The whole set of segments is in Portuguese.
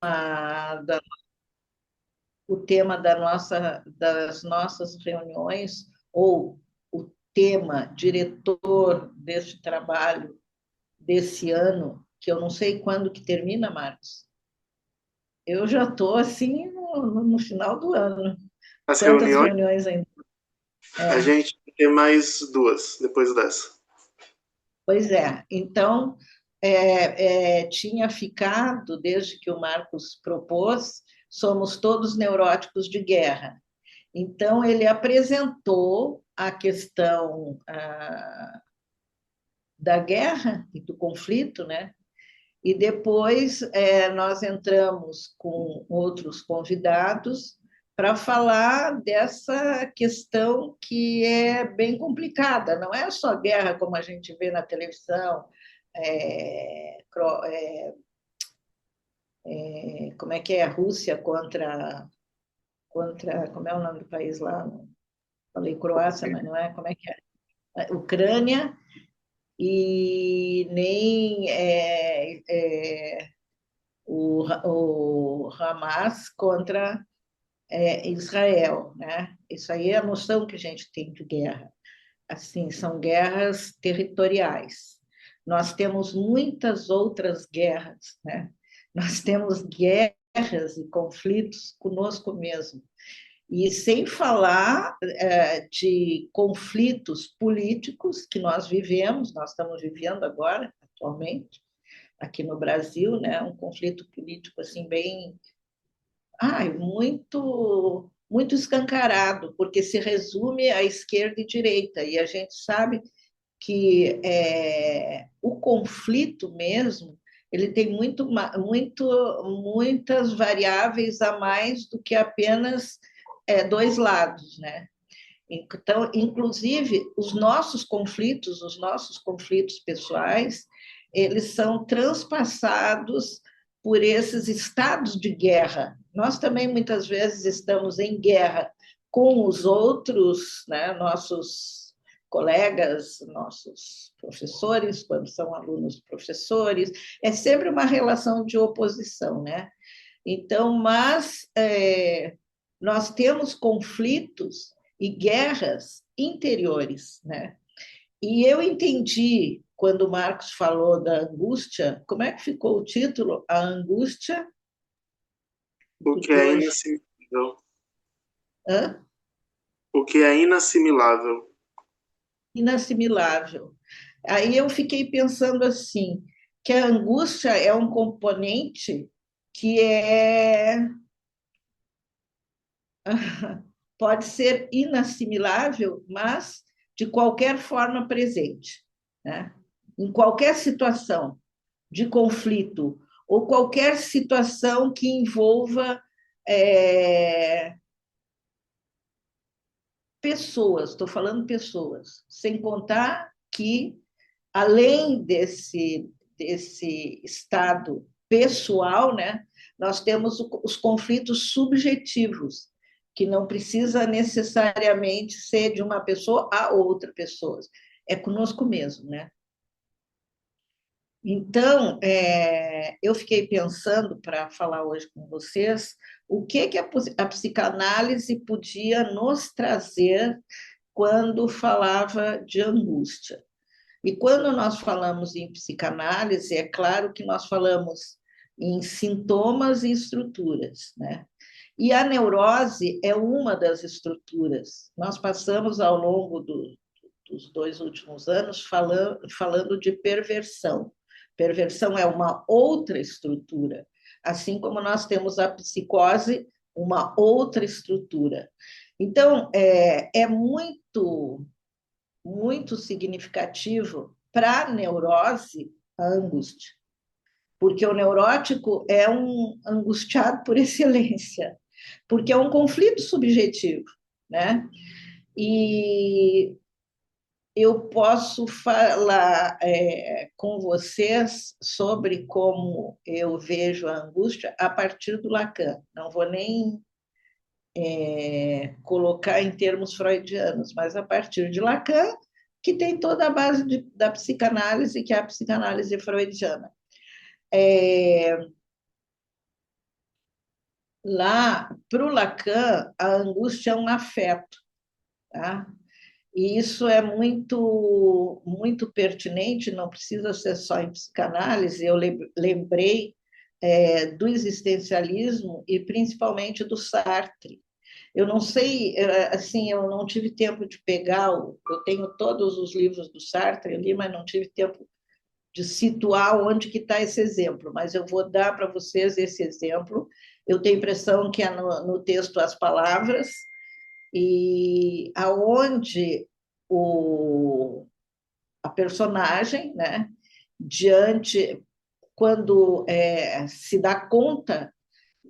da- o tema das nossas reuniões, ou o tema diretor deste trabalho desse ano, que eu não sei quando que termina, Marcos. Eu já estou assim no final do ano. As Quantas reuniões, reuniões ainda? a É, gente tem mais duas depois dessa. pois é. Então, tinha ficado, desde que o Marcos propôs, somos todos neuróticos de guerra. Então, ele apresentou a questão da guerra e do conflito, né? E depois nós entramos com outros convidados para falar dessa questão que é bem complicada. Não é só guerra como a gente vê na televisão, é, como é que é a Rússia contra como é o nome do país lá? Falei Croácia, mas não é. Como é que é? Ucrânia e nem o Hamas contra Israel, né? Isso aí é a noção que a gente tem de guerra. Assim, são guerras territoriais. Nós temos muitas outras guerras, né? Nós temos guerras e conflitos conosco mesmo. E sem falar de conflitos políticos que nós vivemos, nós estamos vivendo agora, atualmente, aqui no Brasil, né? Um conflito político assim bem muito escancarado, porque se resume à esquerda e direita, e a gente sabe que o conflito mesmo ele tem muitas variáveis a mais do que apenas dois lados, né? Então, inclusive, os nossos conflitos pessoais, eles são transpassados por esses estados de guerra. Nós também, muitas vezes, estamos em guerra com os outros, né, nossos colegas, nossos professores, quando são alunos professores, é sempre uma relação de oposição, né? Então, mas nós temos conflitos e guerras interiores, né? E eu entendi quando o Marcos falou da angústia, como é que ficou o título? A angústia, O que porque é hoje. inassimilável. Hã? O que é inassimilável. Inassimilável. Aí eu fiquei pensando assim, que a angústia é um componente que pode ser inassimilável, mas de qualquer forma presente, né? Em qualquer situação de conflito ou qualquer situação que envolva é, pessoas, estou falando pessoas, sem contar que, além desse estado pessoal, né, nós temos os conflitos subjetivos, que não precisa necessariamente ser de uma pessoa a outra pessoa, é conosco mesmo, né? Então, eu fiquei pensando para falar hoje com vocês o que a psicanálise podia nos trazer quando falava de angústia. E quando nós falamos em psicanálise, é claro que nós falamos em sintomas e estruturas, né? E a neurose é uma das estruturas. Nós passamos ao longo dos 2 últimos anos falando de perversão. Perversão é uma outra estrutura, assim como nós temos a psicose, uma outra estrutura. Então, é muito significativo para a neurose a angústia, porque o neurótico é um angustiado por excelência, porque é um conflito subjetivo, né? E eu posso falar com vocês sobre como eu vejo a angústia a partir do Lacan. Não vou nem colocar em termos freudianos, mas a partir de Lacan, que tem toda a base da psicanálise, que é a psicanálise freudiana. Lá, para o Lacan, a angústia é um afeto, tá? E isso é muito pertinente, não precisa ser só em psicanálise. Eu lembrei do existencialismo e principalmente do Sartre. Eu não sei, assim, eu não tive tempo de pegar, eu tenho todos os livros do Sartre ali, mas não tive tempo de situar onde que está esse exemplo, mas eu vou dar para vocês esse exemplo. Eu tenho a impressão que é no texto as palavras, e aonde o, a personagem, né, diante, quando se dá conta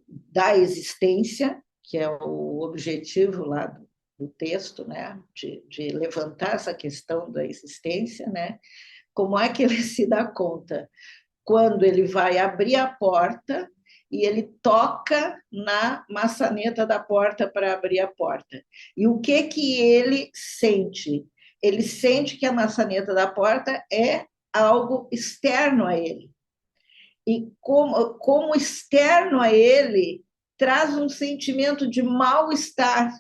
da existência, que é o objetivo lá do texto, né, de levantar essa questão da existência, né, como é que ele se dá conta? Quando ele vai abrir a porta e ele toca na maçaneta da porta para abrir a porta. E o que que ele sente? Ele sente que a maçaneta da porta é algo externo a ele. E como externo a ele, traz um sentimento de mal-estar,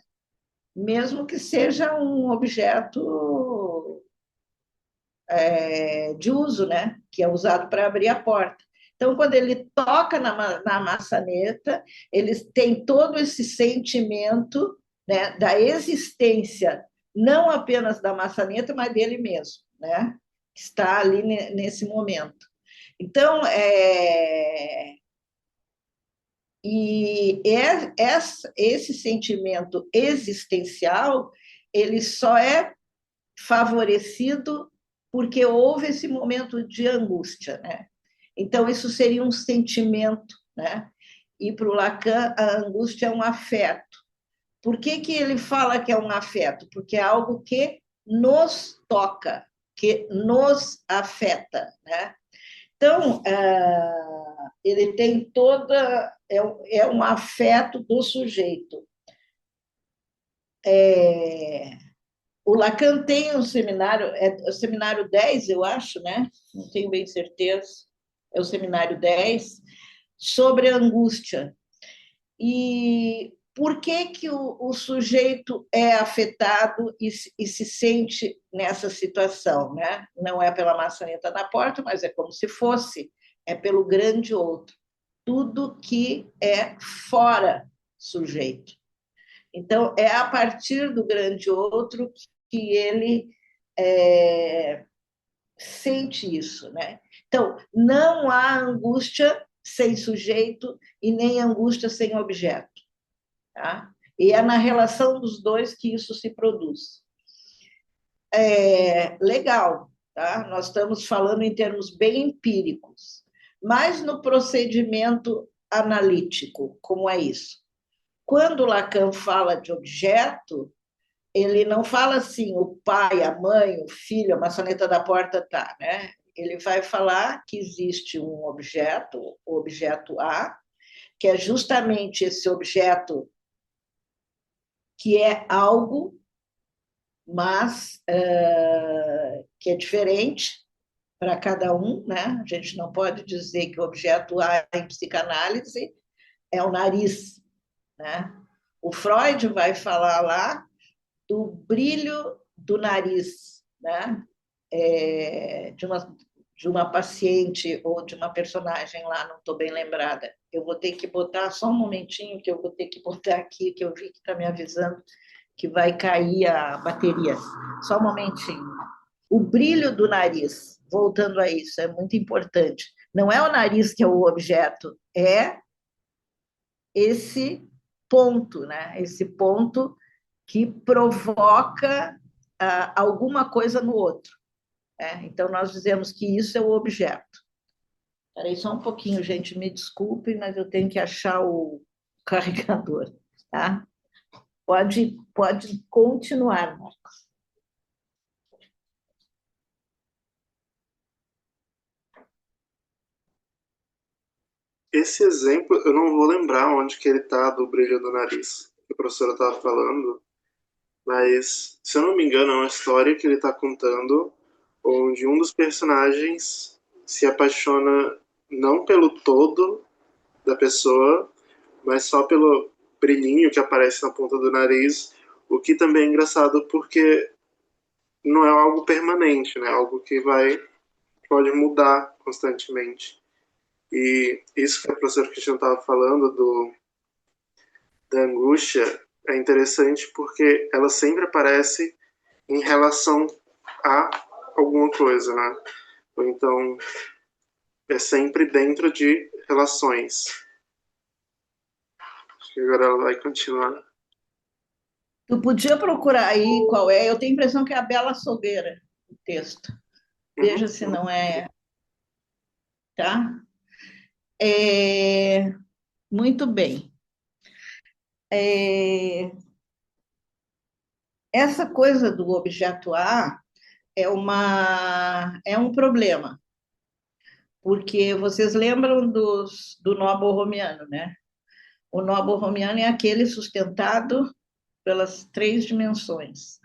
mesmo que seja um objeto de uso, né? Que é usado para abrir a porta. Então, quando ele toca na maçaneta, ele tem todo esse sentimento, né, da existência, não apenas da maçaneta, mas dele mesmo, né? Que está ali nesse momento. Então, esse sentimento existencial, ele só é favorecido porque houve esse momento de angústia, né? Então, isso seria um sentimento, né? E para o Lacan, a angústia é um afeto. Por que, que ele fala que é um afeto? Porque é algo que nos toca, que nos afeta, né? Então, ele tem toda. Um afeto do sujeito. O Lacan tem um seminário, é o seminário 10, eu acho, né? Não tenho bem certeza. É o seminário 10 sobre a angústia. E por que, que o sujeito é afetado e se sente nessa situação, né? Não é pela maçaneta na porta, mas é como se fosse, é pelo grande outro. Tudo que é fora sujeito. Então, é a partir do grande outro que ele é, sente isso, né? Então, não há angústia sem sujeito e nem angústia sem objeto, tá? E é na relação dos dois que isso se produz. Legal, tá? Nós estamos falando em termos bem empíricos, mas no procedimento analítico, como é isso? Quando Lacan fala de objeto, ele não fala assim, o pai, a mãe, o filho, a maçaneta da porta tá, né? Ele vai falar que existe um objeto, o objeto A, que é justamente esse objeto que é algo, mas que é diferente para cada um, né? A gente não pode dizer que o objeto A em psicanálise é o nariz, né? O Freud vai falar lá do brilho do nariz, né? De uma paciente ou de uma personagem lá, não estou bem lembrada. Eu vou ter que botar só um momentinho, que eu vou ter que botar aqui, que eu vi que está me avisando que vai cair a bateria. Só um momentinho. O brilho do nariz, voltando a isso, é muito importante. Não é o nariz que é o objeto, é esse ponto, né? Esse ponto que provoca alguma coisa no outro. Então, nós dizemos que isso é o objeto. Espera aí só um pouquinho, gente, me desculpem, mas eu tenho que achar o carregador, tá? Pode continuar, Marcos. Esse exemplo, eu não vou lembrar onde que ele tá do brilho do nariz, que a professora estava falando, mas, se eu não me engano, é uma história que ele está contando onde um dos personagens se apaixona não pelo todo da pessoa, mas só pelo brilhinho que aparece na ponta do nariz, o que também é engraçado porque não é algo permanente, né? Algo que pode mudar constantemente. E isso que a professora Cristian estava falando da angústia é interessante porque ela sempre aparece em relação a alguma coisa, né? Ou então é sempre dentro de relações. Acho que agora ela vai continuar. Tu podia procurar aí qual é. Eu tenho a impressão que é a Bela Sogueira, o texto. Uhum. Veja se não é, tá? É, muito bem. É, essa coisa do objeto A é um problema, porque vocês lembram do nó borromiano, né? O nó borromiano é aquele sustentado pelas três dimensões,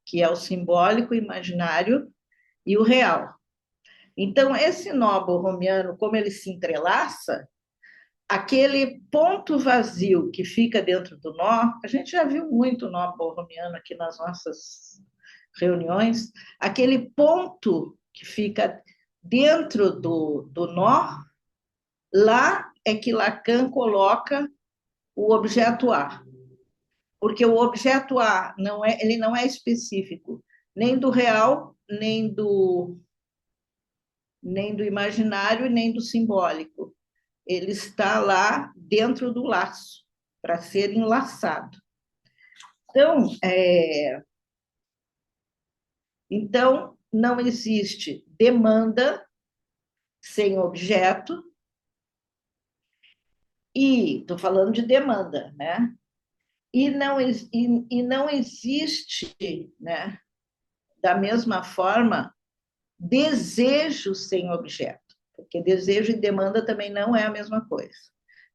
que é o simbólico, o imaginário e o real. Então, esse nó borromiano, como ele se entrelaça, aquele ponto vazio que fica dentro do nó, a gente já viu muito nó borromiano aqui nas nossas reuniões, aquele ponto que fica dentro do nó, lá é que Lacan coloca o objeto A, porque o objeto A ele não é específico nem do real, nem do imaginário, nem do simbólico. Ele está lá dentro do laço, para ser enlaçado. Então, não existe demanda sem objeto, e estou falando de demanda, né? E não existe, né, da mesma forma, desejo sem objeto, porque desejo e demanda também não é a mesma coisa,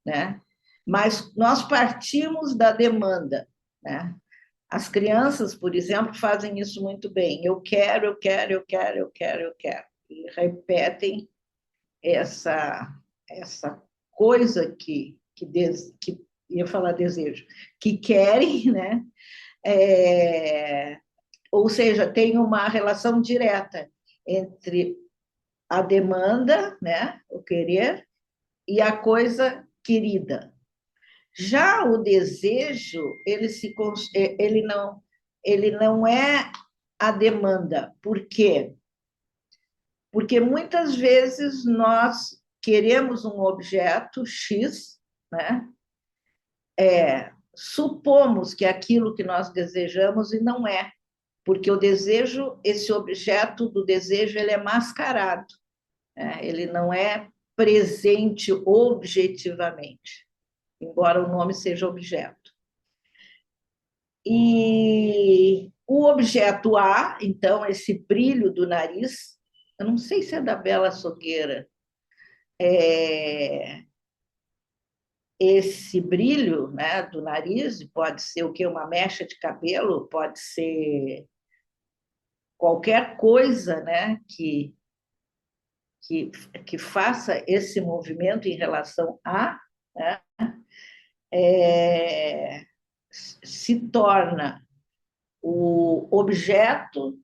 né? Mas nós partimos da demanda, né? As crianças, por exemplo, fazem isso muito bem. Eu quero, eu quero, eu quero, eu quero, eu quero. E repetem essa coisa que ia falar desejo, que querem, né? Ou seja, tem uma relação direta entre a demanda, né? O querer, e a coisa querida. Já o desejo, ele não é a demanda. Por quê? Porque muitas vezes nós queremos um objeto X, né? Supomos que é aquilo que nós desejamos e não é, porque o desejo, esse objeto do desejo, ele é mascarado, né? Ele não é presente objetivamente, embora o nome seja objeto. E o objeto A, então, esse brilho do nariz, eu não sei se é da Bela Sogueira, esse brilho, né, do nariz, pode ser o que? Uma mecha de cabelo, pode ser qualquer coisa, né, que, que faça esse movimento em relação a, né, se torna o objeto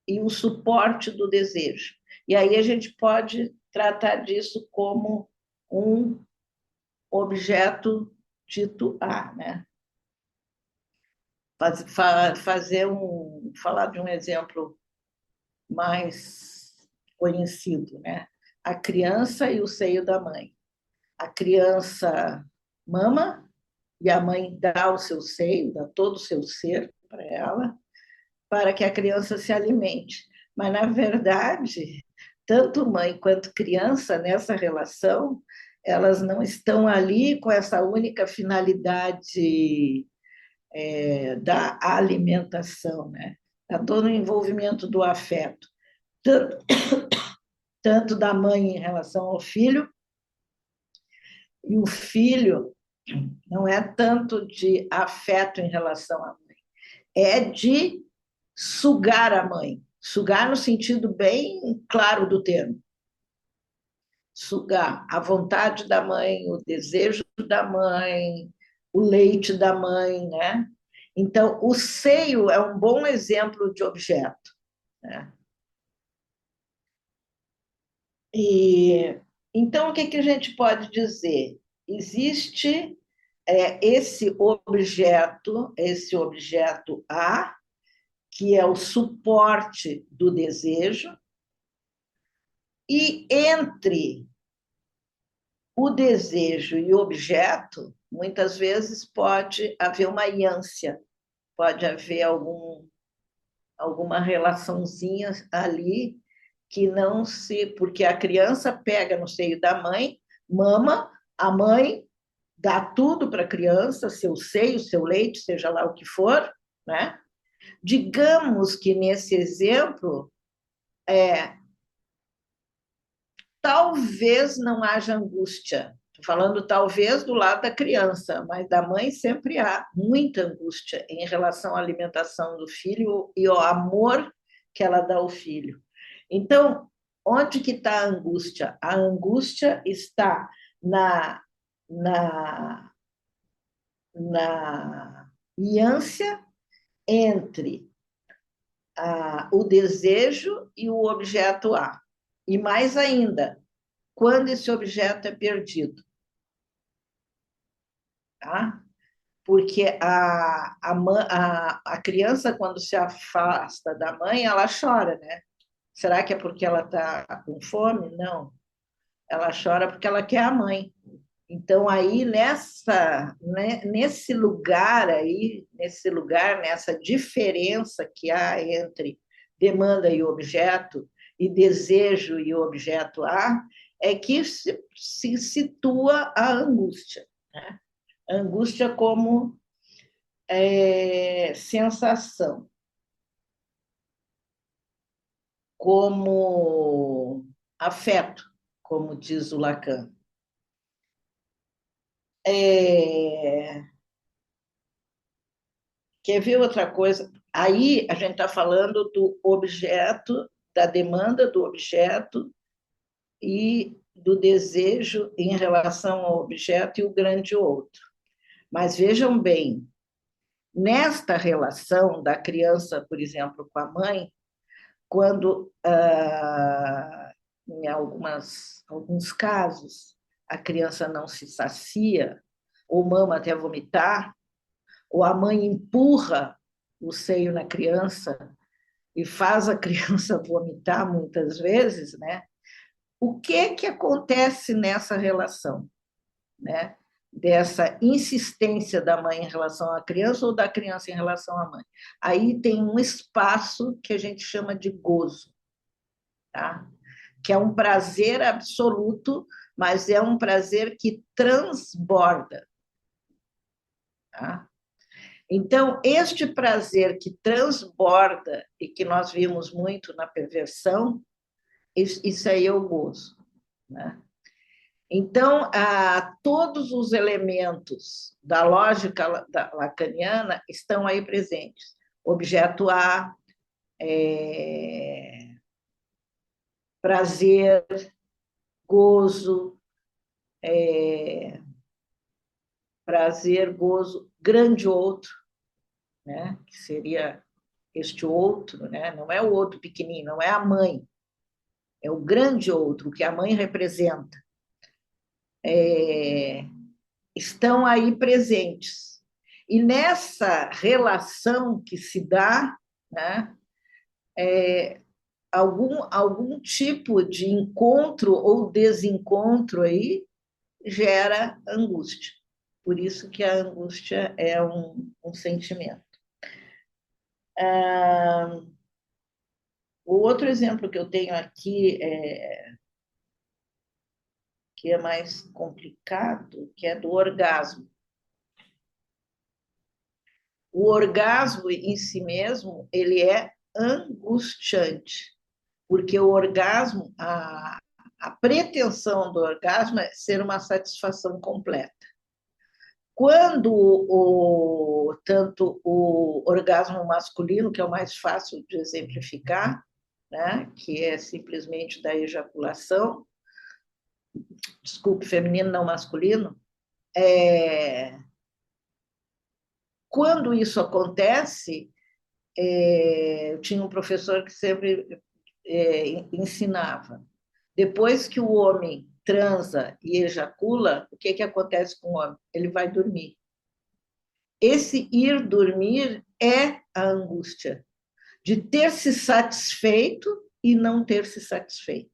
e o suporte do desejo. E aí a gente pode tratar disso como um objeto dito A, né? Falar de um exemplo mais conhecido, né? A criança e o seio da mãe. A criança mama e a mãe dá o seu seio, dá todo o seu ser para ela, para que a criança se alimente. Mas, na verdade, tanto mãe quanto criança, nessa relação, elas não estão ali com essa única finalidade da alimentação, né? Está todo o envolvimento do afeto, tanto, tanto da mãe em relação ao filho, e o filho não é tanto de afeto em relação à mãe, é de sugar a mãe, sugar no sentido bem claro do termo, sugar a vontade da mãe, o desejo da mãe, o leite da mãe, né? Então, o seio é um bom exemplo de objeto, né? E então o que que a gente pode dizer? Existe esse objeto A, que é o suporte do desejo, e entre o desejo e o objeto, muitas vezes pode haver uma ânsia, pode haver alguma relaçãozinha ali que não se. Porque a criança pega no seio da mãe, mama, a mãe dá tudo para a criança, seu seio, seu leite, seja lá o que for, né? Digamos que nesse exemplo, talvez não haja angústia. Estou falando talvez do lado da criança, mas da mãe sempre há muita angústia em relação à alimentação do filho e ao amor que ela dá ao filho. Então, onde que está a angústia? A angústia está na, na, na ânsia entre o desejo e o objeto A. E mais ainda, quando esse objeto é perdido. Tá? Porque a criança, quando se afasta da mãe, ela chora, né? Será que é porque ela está com fome? Não. Ela chora porque ela quer a mãe. Então, aí, nesse lugar aí, nessa diferença que há entre demanda e objeto, e desejo e objeto A, é que se situa a angústia. Né? A angústia como sensação, como afeto, como diz o Lacan. Quer ver outra coisa? Aí a gente está falando do objeto, da demanda do objeto e do desejo em relação ao objeto e o grande outro. Mas vejam bem, nesta relação da criança, por exemplo, com a mãe, quando, em alguns casos, a criança não se sacia, ou mama até vomitar, ou a mãe empurra o seio na criança e faz a criança vomitar muitas vezes, né? O que acontece nessa relação, né? Dessa insistência da mãe em relação à criança ou da criança em relação à mãe. Aí tem um espaço que a gente chama de gozo, tá? Que é um prazer absoluto, mas é um prazer que transborda. Tá? Então, este prazer que transborda e que nós vimos muito na perversão, isso aí é o gozo. Né? Então, todos os elementos da lógica lacaniana estão aí presentes. Objeto A, prazer, gozo, prazer, gozo, grande outro, né? Que seria este outro, né? Não é o outro pequenininho, não é a mãe, é o grande outro, que a mãe representa. Estão aí presentes. E nessa relação que se dá, né, algum tipo de encontro ou desencontro aí gera angústia. Por isso que a angústia é um sentimento. O outro exemplo que eu tenho aqui, que é mais complicado, que é do orgasmo. O orgasmo em si mesmo, ele é angustiante, porque o orgasmo, a pretensão do orgasmo é ser uma satisfação completa. Quando tanto o orgasmo masculino, que é o mais fácil de exemplificar, né, que é simplesmente da ejaculação, desculpe, feminino não masculino, é, quando isso acontece, eu tinha um professor que sempre ensinava. Depois que o homem transa e ejacula, o que acontece com o homem? Ele vai dormir. Esse ir dormir é a angústia de ter se satisfeito e não ter se satisfeito.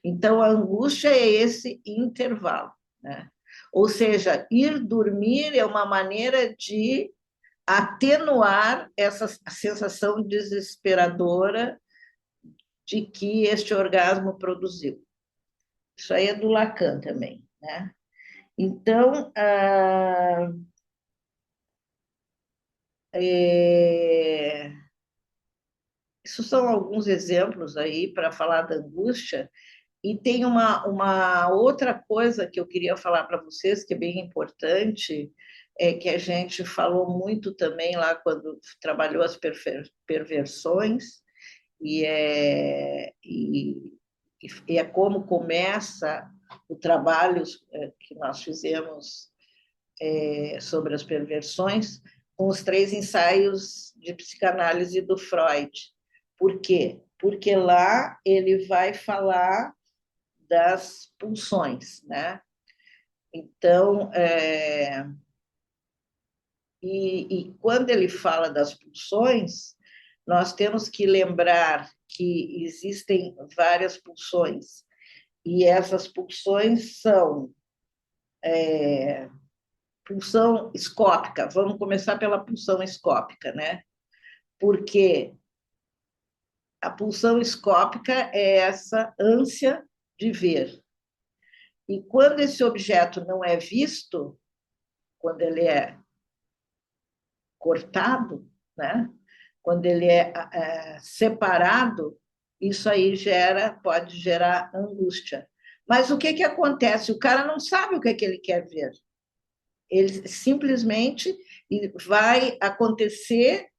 Então, a angústia é esse intervalo, né? Ou seja, ir dormir é uma maneira de atenuar essa sensação desesperadora de que este orgasmo produziu. Isso aí é do Lacan também, né? Então, isso são alguns exemplos aí para falar da angústia. E tem uma outra coisa que eu queria falar para vocês, que é bem importante, é que a gente falou muito também lá quando trabalhou as perversões, e é como começa o trabalho que nós fizemos sobre as perversões, com os 3 ensaios de psicanálise do Freud. Por quê? Porque lá ele vai falar das pulsões, né? Então, e quando ele fala das pulsões, nós temos que lembrar que existem várias pulsões, e essas pulsões são pulsão escópica. Vamos começar pela pulsão escópica, né? Porque a pulsão escópica é essa ânsia de ver. E quando esse objeto não é visto, quando ele é cortado, né? Quando ele é separado, isso aí pode gerar angústia. Mas o que acontece? O cara não sabe o que ele quer ver. Ele simplesmente vai acontecer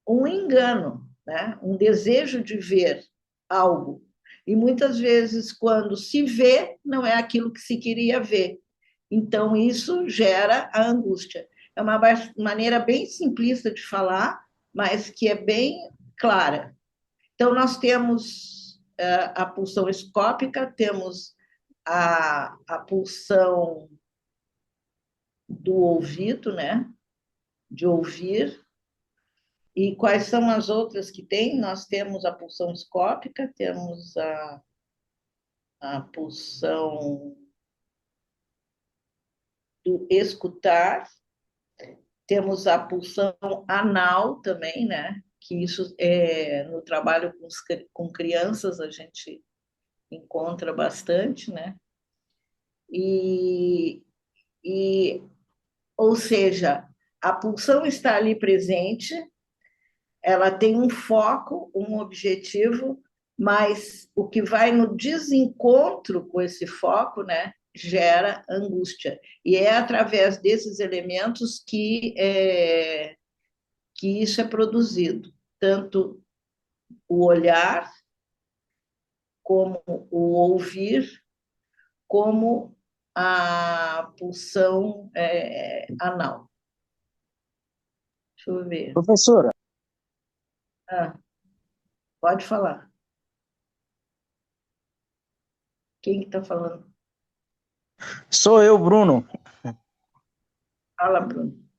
um engano, né? Um desejo de ver algo. E muitas vezes, quando se vê, não é aquilo que se queria ver. Então, isso gera a angústia. É uma maneira bem simplista de falar, mas que é bem clara. Então, nós temos a pulsão escópica, temos a pulsão do ouvido, né? De ouvir. E quais são as outras que tem? Nós temos a pulsão escópica, temos a pulsão do escutar, temos a pulsão anal também, né? Que isso no trabalho com crianças a gente encontra bastante, né? E, e, ou seja, a pulsão está ali presente, ela tem um foco, um objetivo, mas o que vai no desencontro com esse foco, né, gera angústia. E é através desses elementos que isso é produzido, tanto o olhar, como o ouvir, como a pulsão anal. Deixa eu ver. Professora, Ah, pode falar. Quem que está falando? sou eu, Bruno. Fala, Bruno.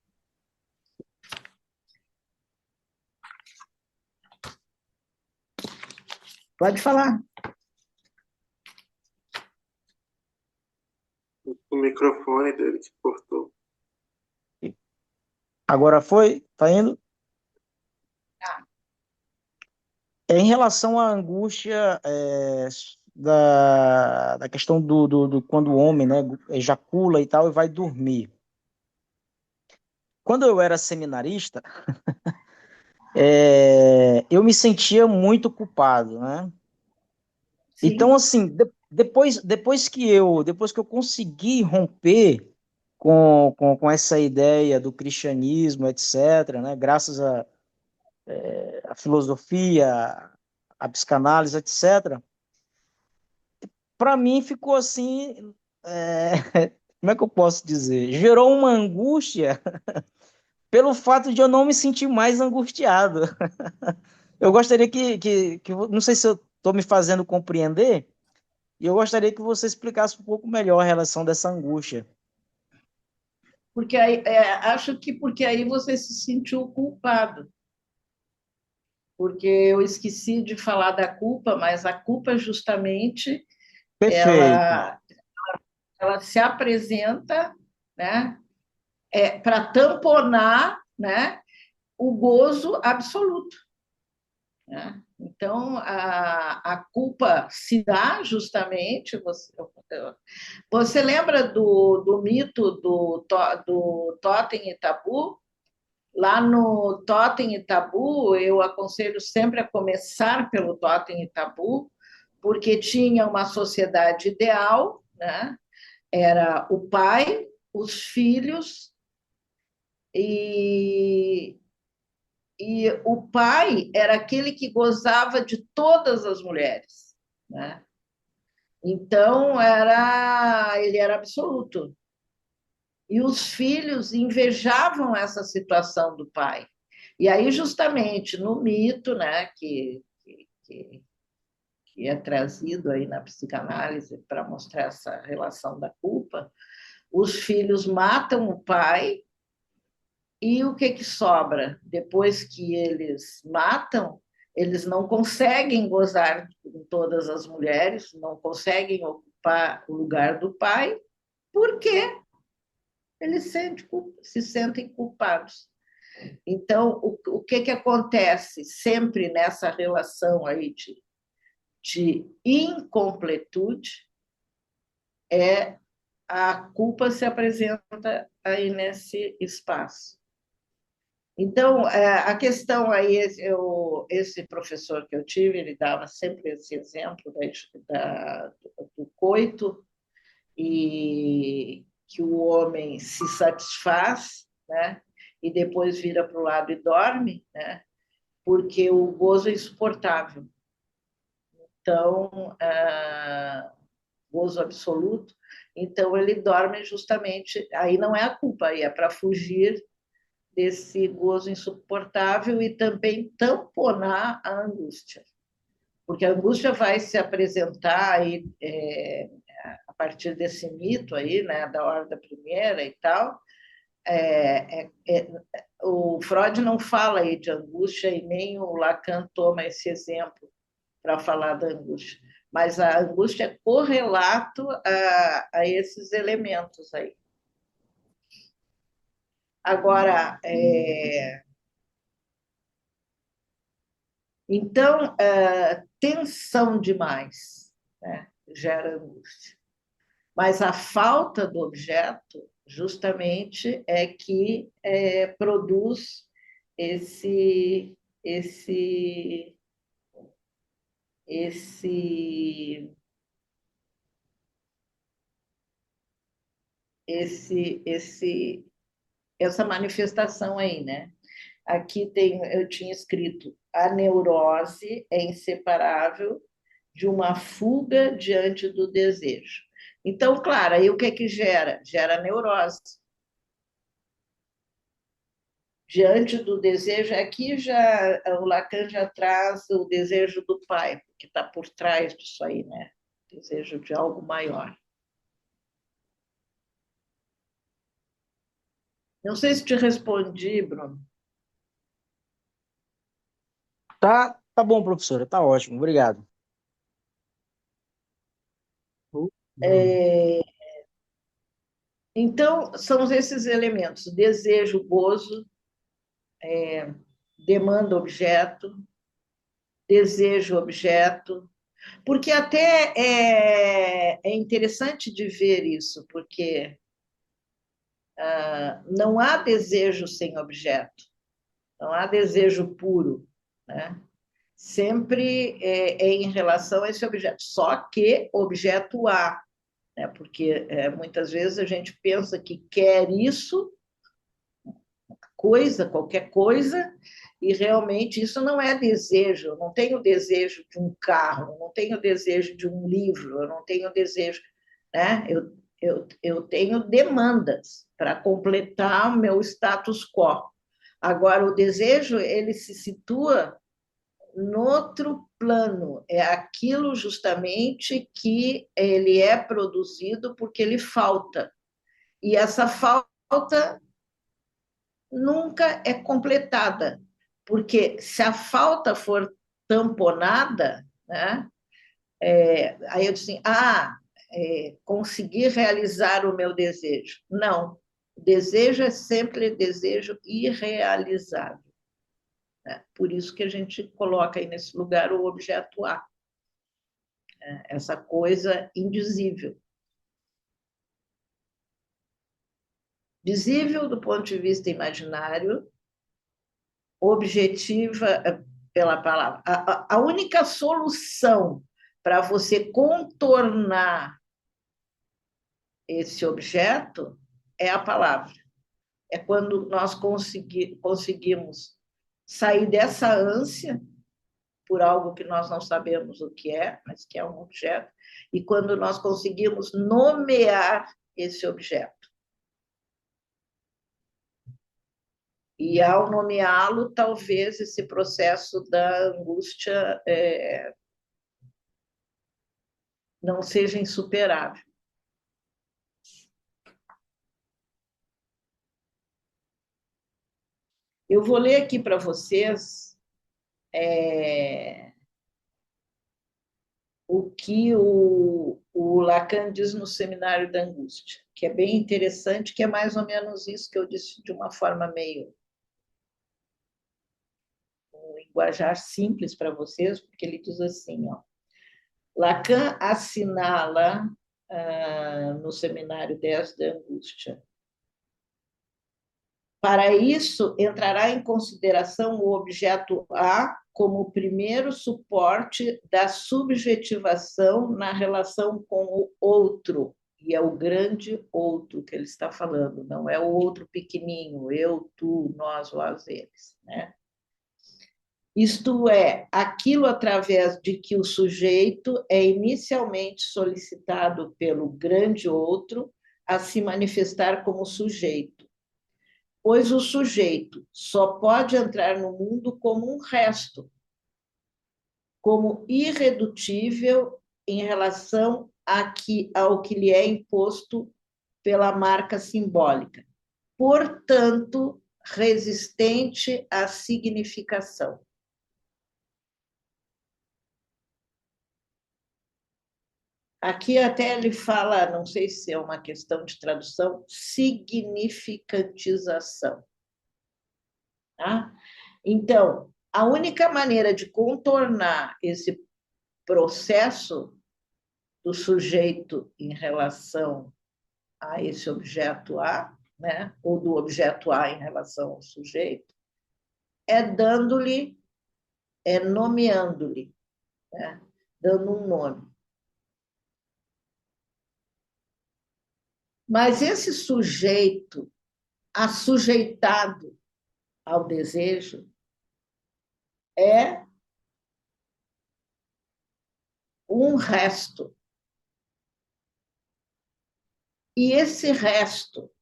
Pode falar. O microfone dele que cortou. Agora foi? Tá indo? Em relação à angústia da questão do quando o homem, né, ejacula e tal e vai dormir. Quando eu era seminarista, eu me sentia muito culpado, né? Então, Sim. assim, depois que eu consegui romper com essa ideia do cristianismo, etc., né, graças à filosofia, à psicanálise, etc., para mim ficou assim, como é que eu posso dizer? Gerou uma angústia pelo fato de eu não me sentir mais angustiado. Eu gostaria não sei se eu estou me fazendo compreender, e eu gostaria que você explicasse um pouco melhor a relação dessa angústia. Porque aí, acho que porque aí você se sentiu culpado, porque eu esqueci de falar da culpa, mas a culpa justamente Perfeito. ela, ela se apresenta, né, para tamponar, né, o gozo absoluto, né? Então, a culpa se dá justamente. Você lembra do mito do Totem e Tabu? Lá no Totem e Tabu, eu aconselho sempre a começar pelo Totem e Tabu, porque tinha uma sociedade ideal, né? Era o pai, os filhos, e, e o pai era aquele que gozava de todas as mulheres, né? Então, ele era absoluto. E os filhos invejavam essa situação do pai. E aí, justamente no mito, né, que é trazido aí na psicanálise para mostrar essa relação da culpa, os filhos matam o pai e o que sobra? Depois que eles matam, eles não conseguem gozar com todas as mulheres, não conseguem ocupar o lugar do pai, porque eles se sentem culpados. Então, o que acontece sempre nessa relação aí de incompletude é a culpa se apresenta aí nesse espaço. Então, a questão aí, esse professor que eu tive, ele dava sempre esse exemplo do coito, e que o homem se satisfaz, né? E depois vira para o lado e dorme, né? Porque o gozo é insuportável. Então, gozo absoluto. Então, ele dorme justamente. Aí não é a culpa, aí é para fugir desse gozo insuportável e também tamponar a angústia. Porque a angústia vai se apresentar aí, a partir desse mito aí, né, da Horda Primeira e tal. O Freud não fala aí de angústia e nem o Lacan toma esse exemplo para falar da angústia. Mas a angústia é correlato a esses elementos aí. Agora, então, tensão demais, né, gera angústia. Mas a falta do objeto, justamente, é que produz esse, esse, esse, esse, essa manifestação aí, né? Aqui eu tinha escrito: a neurose é inseparável de uma fuga diante do desejo. Então, claro, aí o que é que gera? Gera neurose. Diante do desejo, aqui já o Lacan já traz o desejo do pai, que está por trás disso aí, né? Desejo de algo maior. Não sei se te respondi, Bruno. Tá bom, professora, tá ótimo, obrigado. É, então, são esses elementos: desejo, gozo, demanda, objeto, desejo, objeto. Porque até é interessante de ver isso, porque não há desejo sem objeto, não há desejo puro, né? Sempre em relação a esse objeto, só que objeto há, né? Porque muitas vezes a gente pensa que quer isso coisa, qualquer coisa, e realmente isso não é desejo. Eu não tenho desejo de um carro, eu não tenho desejo de um livro, eu não tenho desejo, né? Eu tenho demandas para completar o meu status quo. Agora, o desejo, ele se situa no outro plano, é aquilo justamente que ele é produzido porque ele falta. E essa falta nunca é completada, porque se a falta for tamponada, né, aí eu disse assim, consegui realizar o meu desejo. Não, o desejo é sempre desejo irrealizável. Né? Por isso que a gente coloca aí nesse lugar o objeto A, né? Essa coisa indizível. Visível do ponto de vista imaginário, objetiva pela palavra. A única solução para você contornar esse objeto é a palavra. É quando nós conseguimos sair dessa ânsia por algo que nós não sabemos o que é, mas que é um objeto, e quando nós conseguimos nomear esse objeto. E ao nomeá-lo, talvez esse processo da angústia não seja insuperável. Eu vou ler aqui para vocês o que o Lacan diz no Seminário da Angústia, que é bem interessante, que é mais ou menos isso que eu disse de uma forma meio um linguajar simples para vocês, porque ele diz assim, ó, Lacan assinala no Seminário 10 da Angústia. Para isso, entrará em consideração o objeto A como o primeiro suporte da subjetivação na relação com o outro, e é o grande outro que ele está falando, não é o outro pequenininho, eu, tu, nós, vós, eles, né? Isto é, aquilo através de que o sujeito é inicialmente solicitado pelo grande outro a se manifestar como sujeito, pois o sujeito só pode entrar no mundo como um resto, como irredutível em relação ao que lhe é imposto pela marca simbólica, portanto, resistente à significação. Aqui até ele fala, não sei se é uma questão de tradução, significantização. Tá? Então, a única maneira de contornar esse processo do sujeito em relação a esse objeto A, né, ou do objeto A em relação ao sujeito, é dando-lhe, é nomeando-lhe, né, dando um nome. Mas esse sujeito assujeitado ao desejo é um resto. E esse resto,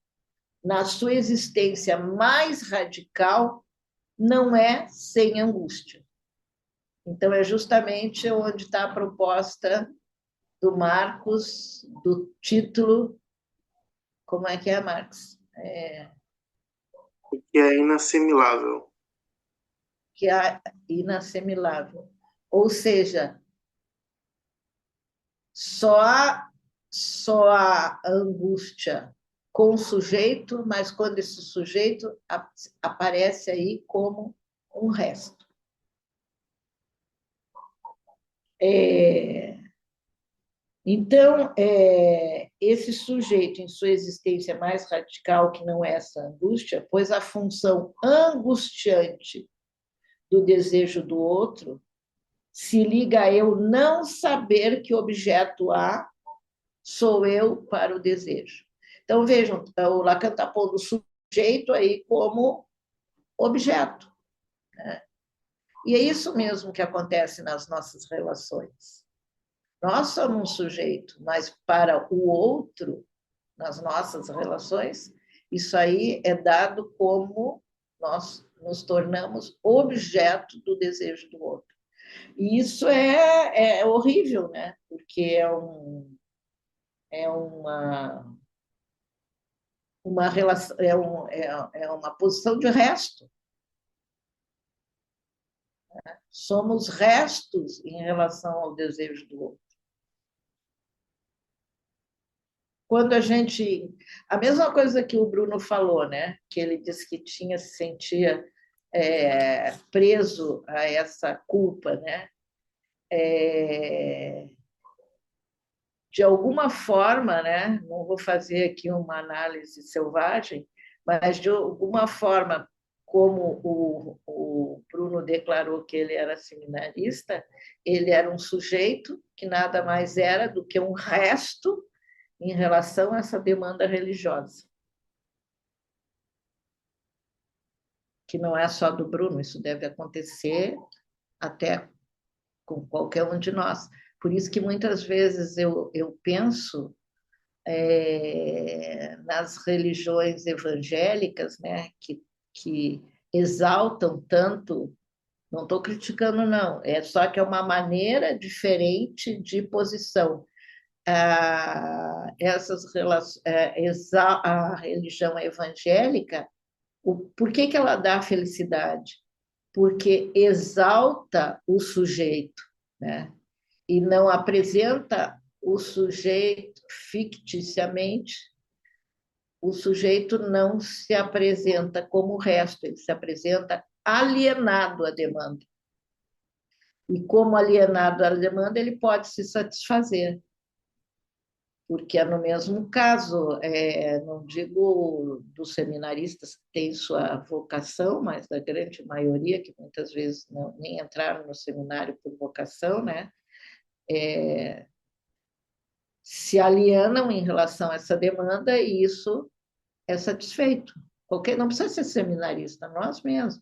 na sua existência mais radical, não é sem angústia. Então, é justamente onde está a proposta do Marcos, do título. Como é que é, Marcos? Que é inassimilável. Que é inassimilável. Ou seja, só há angústia com o sujeito, mas quando esse sujeito aparece aí como um resto. Então, esse sujeito, em sua existência mais radical, que não é essa angústia, pois a função angustiante do desejo do outro se liga a eu não saber que objeto A sou eu para o desejo. Então, vejam, o Lacan está pondo o sujeito aí como objeto. E é isso mesmo que acontece nas nossas relações. Nós somos um sujeito, mas para o outro, nas nossas relações, isso aí é dado como nós nos tornamos objeto do desejo do outro. E isso é horrível, né? Porque é uma relação, é uma posição de resto. Somos restos em relação ao desejo do outro. Quando a gente. A mesma coisa que o Bruno falou, né? Que ele disse que se sentia preso a essa culpa, né? De alguma forma, né? Não vou fazer aqui uma análise selvagem, mas de alguma forma, como o Bruno declarou que ele era seminarista, ele era um sujeito que nada mais era do que um resto em relação a essa demanda religiosa. Que não é só do Bruno, isso deve acontecer até com qualquer um de nós. Por isso que muitas vezes eu penso nas religiões evangélicas, né, que exaltam tanto, não estou criticando, não, é só que é uma maneira diferente de posição. Essas relações, a religião evangélica, por que ela dá felicidade? Porque exalta o sujeito, né? E não apresenta o sujeito ficticiamente, o sujeito não se apresenta como o resto, ele se apresenta alienado à demanda. E como alienado à demanda, ele pode se satisfazer, porque é no mesmo caso, não digo dos seminaristas que têm sua vocação, mas da grande maioria, que muitas vezes nem entraram no seminário por vocação, né? Se alienam em relação a essa demanda e isso é satisfeito. Não precisa ser seminarista, nós mesmos.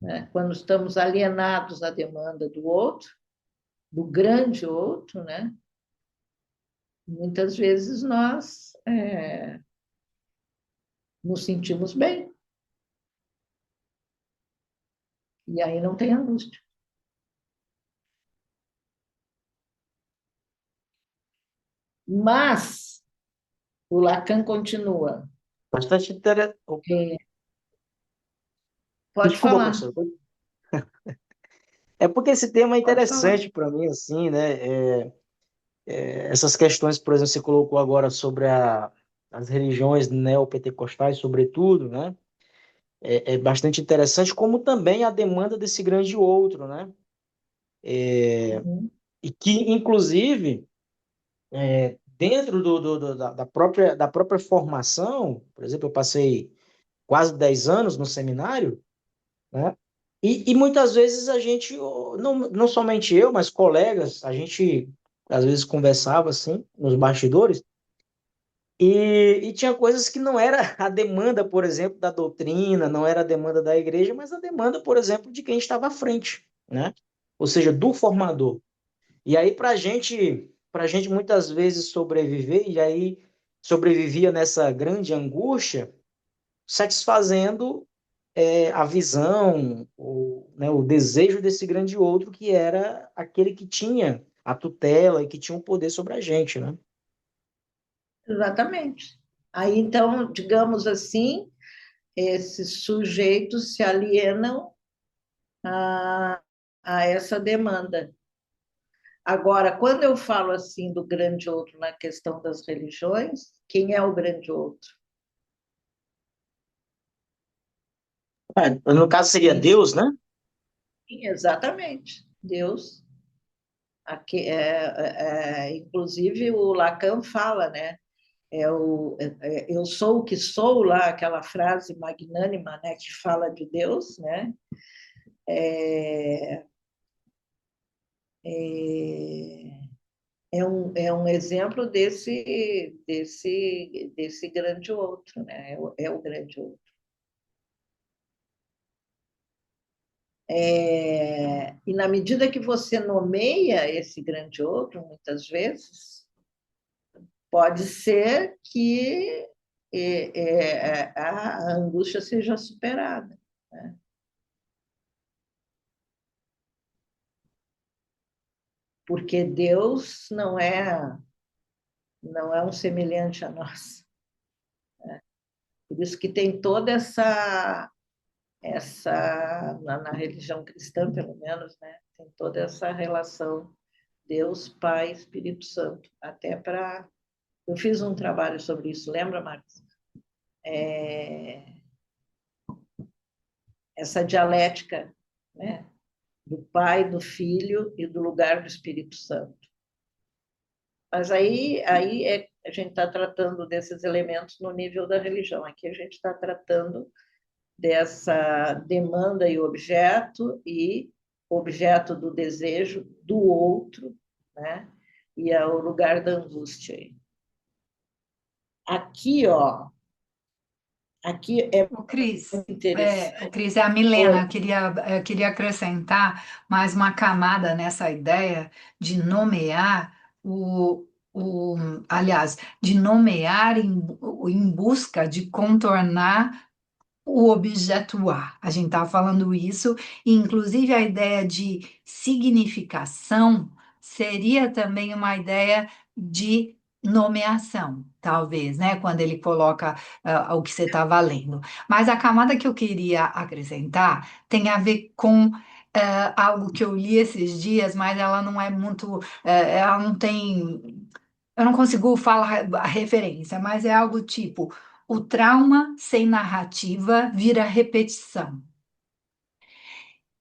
Né? Quando estamos alienados à demanda do outro, do grande outro, né? Muitas vezes nós nos sentimos bem. E aí não tem angústia. Mas o Lacan continua. Bastante interessante. Pode Desculpa, falar. professor. É porque esse tema é Pode falar. interessante para mim, assim, né? Essas questões, por exemplo, você colocou agora sobre as religiões neopentecostais, sobretudo, né? É bastante interessante, como também a demanda desse grande outro, né? Uhum. E que, inclusive, dentro da própria formação, por exemplo, eu passei quase 10 anos no seminário, né? E muitas vezes a gente, não somente eu, mas colegas, a gente às vezes conversava assim, nos bastidores, e tinha coisas que não era a demanda, por exemplo, da doutrina, não era a demanda da igreja, mas a demanda, por exemplo, de quem estava à frente, né? Ou seja, do formador. E aí, para gente muitas vezes sobreviver, e aí sobrevivia nessa grande angústia, satisfazendo a visão, né, o desejo desse grande outro, que era aquele que tinha a tutela e que tinha o poder sobre a gente, né? Exatamente. Aí, então, digamos assim, esses sujeitos se alienam a, a essa demanda. Agora, quando eu falo assim do grande outro na questão das religiões, quem é o grande outro? No caso seria Quem Deus, né? sim, exatamente, Deus. Aqui, inclusive o Lacan fala, né? Eu sou o que sou lá, aquela frase magnânima, né, que fala de Deus, né? É, é, é um exemplo desse grande outro, né? É o grande outro. E na medida que você nomeia esse grande outro, muitas vezes, pode ser que a angústia seja superada, né? Porque Deus não é um semelhante a nós. Por isso que tem toda na religião cristã, pelo menos, né? Tem toda essa relação Deus, Pai, Espírito Santo. Até para... Eu fiz um trabalho sobre isso, lembra, Marcos? Essa dialética, né? Do Pai, do Filho e do lugar do Espírito Santo. Mas aí a gente está tratando desses elementos no nível da religião. Aqui a gente está tratando dessa demanda e objeto do desejo do outro, né? E é o lugar da angústia. Aqui, ó, aqui é O interessante. Cris, é a Milena. Eu queria acrescentar mais uma camada nessa ideia de nomear aliás, de nomear em busca de contornar o objeto A. A gente estava falando isso, e inclusive a ideia de significação seria também uma ideia de nomeação, talvez, né? Quando ele coloca o que você está lendo. Mas a camada que eu queria acrescentar tem a ver com algo que eu li esses dias, mas ela não é muito, ela não tem, eu não consigo falar a referência, mas é algo tipo: o trauma sem narrativa vira repetição.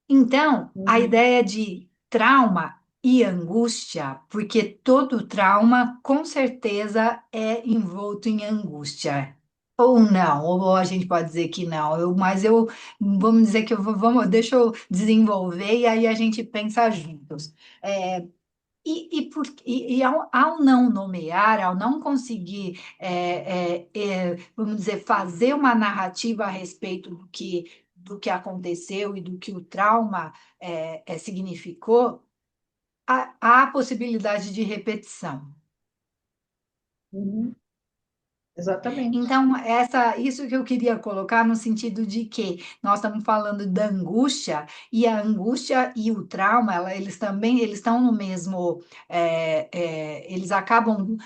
Então, a ideia de trauma e angústia, porque todo trauma com certeza é envolto em angústia. Ou não, ou a gente pode dizer que não, vamos dizer que deixa eu desenvolver e aí a gente pensa juntos. Ao não nomear, ao não conseguir, vamos dizer, fazer uma narrativa a respeito do que aconteceu e do que o trauma significou, há a possibilidade de repetição. Uhum. Exatamente. Então, isso que eu queria colocar no sentido de que nós estamos falando da angústia, e a angústia e o trauma, eles estão no mesmo, eles acabam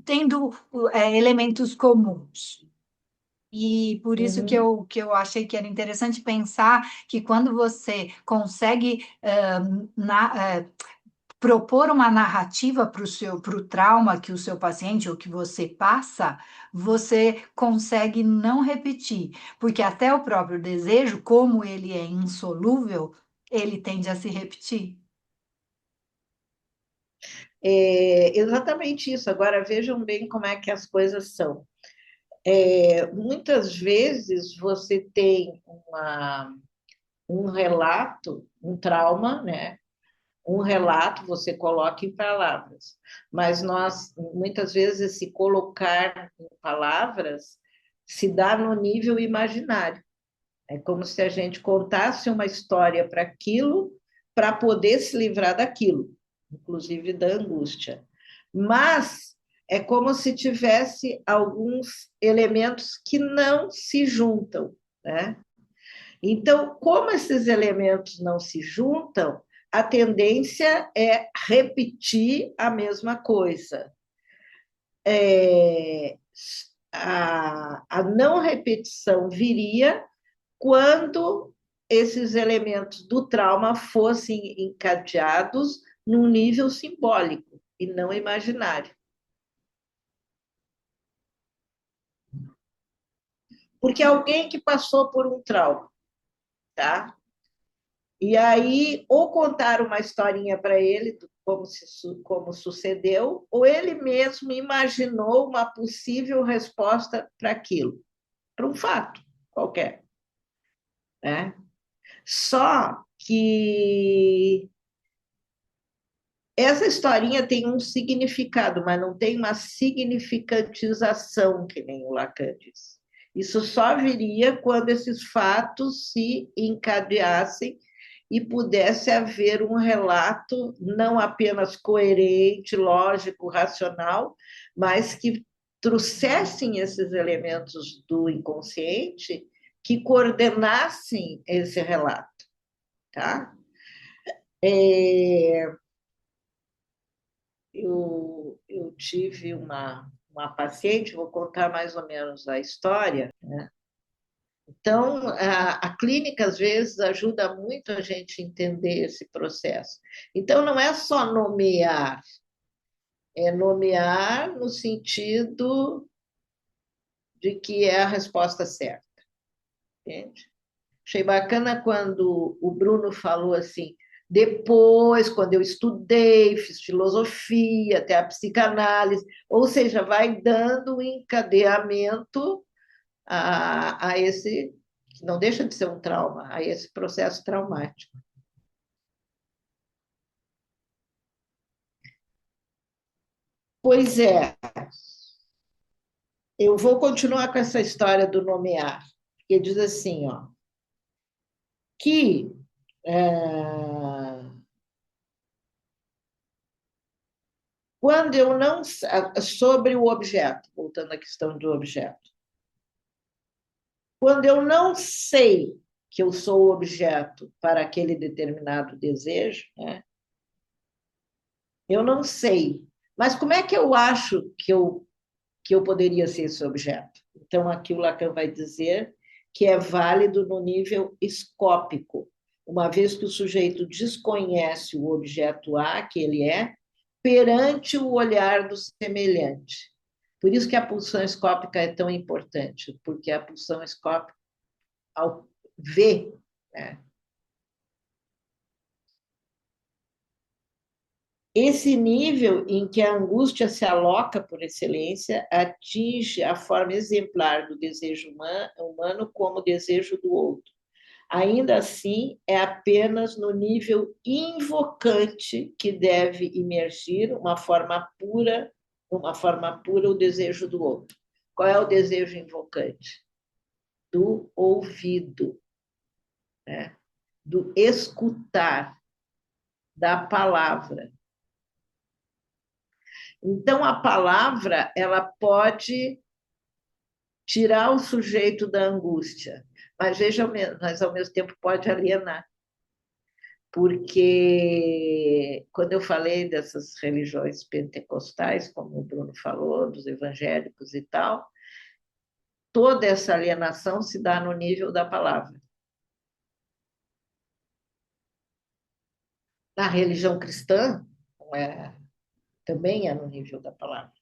tendo elementos comuns. E por isso que Uhum. eu achei que era interessante pensar que quando você consegue propor uma narrativa para o trauma que o seu paciente ou que você passa, você consegue não repetir, porque até o próprio desejo, como ele é insolúvel, ele tende a se repetir. Exatamente isso. Agora vejam bem como é que as coisas são. Muitas vezes você tem um relato, um trauma, né? Um relato você coloca em palavras, mas nós, muitas vezes, esse colocar em palavras se dá no nível imaginário. É como se a gente contasse uma história para aquilo, para poder se livrar daquilo, inclusive da angústia. Mas é como se tivesse alguns elementos que não se juntam, né? Então, como esses elementos não se juntam, a tendência é repetir a mesma coisa. A não repetição viria quando esses elementos do trauma fossem encadeados num nível simbólico e não imaginário. Porque alguém que passou por um trauma, tá? E aí, ou contar uma historinha para ele, como sucedeu, ou ele mesmo imaginou uma possível resposta para aquilo, para um fato qualquer, né? Só que essa historinha tem um significado, mas não tem uma significantização, que nem o Lacan diz. Isso só viria quando esses fatos se encadeassem e pudesse haver um relato não apenas coerente, lógico, racional, mas que trouxessem esses elementos do inconsciente que coordenassem esse relato, tá? Eu tive uma paciente, vou contar mais ou menos a história, né? Então, a clínica, às vezes, ajuda muito a gente a entender esse processo. Então, não é só nomear, é nomear no sentido de que é a resposta certa, entende? Achei bacana quando o Bruno falou assim, depois, quando eu estudei, fiz filosofia, até a psicanálise, ou seja, vai dando um encadeamento a esse, que não deixa de ser um trauma, a esse processo traumático. Pois é, eu vou continuar com essa história do nomear, que diz assim, ó, que quando eu não sobre o objeto, voltando à questão do objeto, quando eu não sei que eu sou o objeto para aquele determinado desejo, né? Eu não sei. Mas como é que eu acho que eu poderia ser esse objeto? Então, aqui o Lacan vai dizer que é válido no nível escópico, uma vez que o sujeito desconhece o objeto A, que ele é, perante o olhar do semelhante. Por isso que a pulsão escópica é tão importante, porque a pulsão escópica, ao ver, né, esse nível em que a angústia se aloca por excelência atinge a forma exemplar do desejo humano como desejo do outro. Ainda assim, é apenas no nível invocante que deve emergir uma forma pura o desejo do outro. Qual é o desejo invocante? Do ouvido, né? Do escutar, da palavra. Então, a palavra ela pode tirar o sujeito da angústia, mas ao mesmo tempo pode alienar. Porque quando eu falei dessas religiões pentecostais, como o Bruno falou, dos evangélicos e tal, toda essa alienação se dá no nível da palavra. Na religião cristã, também é no nível da palavra.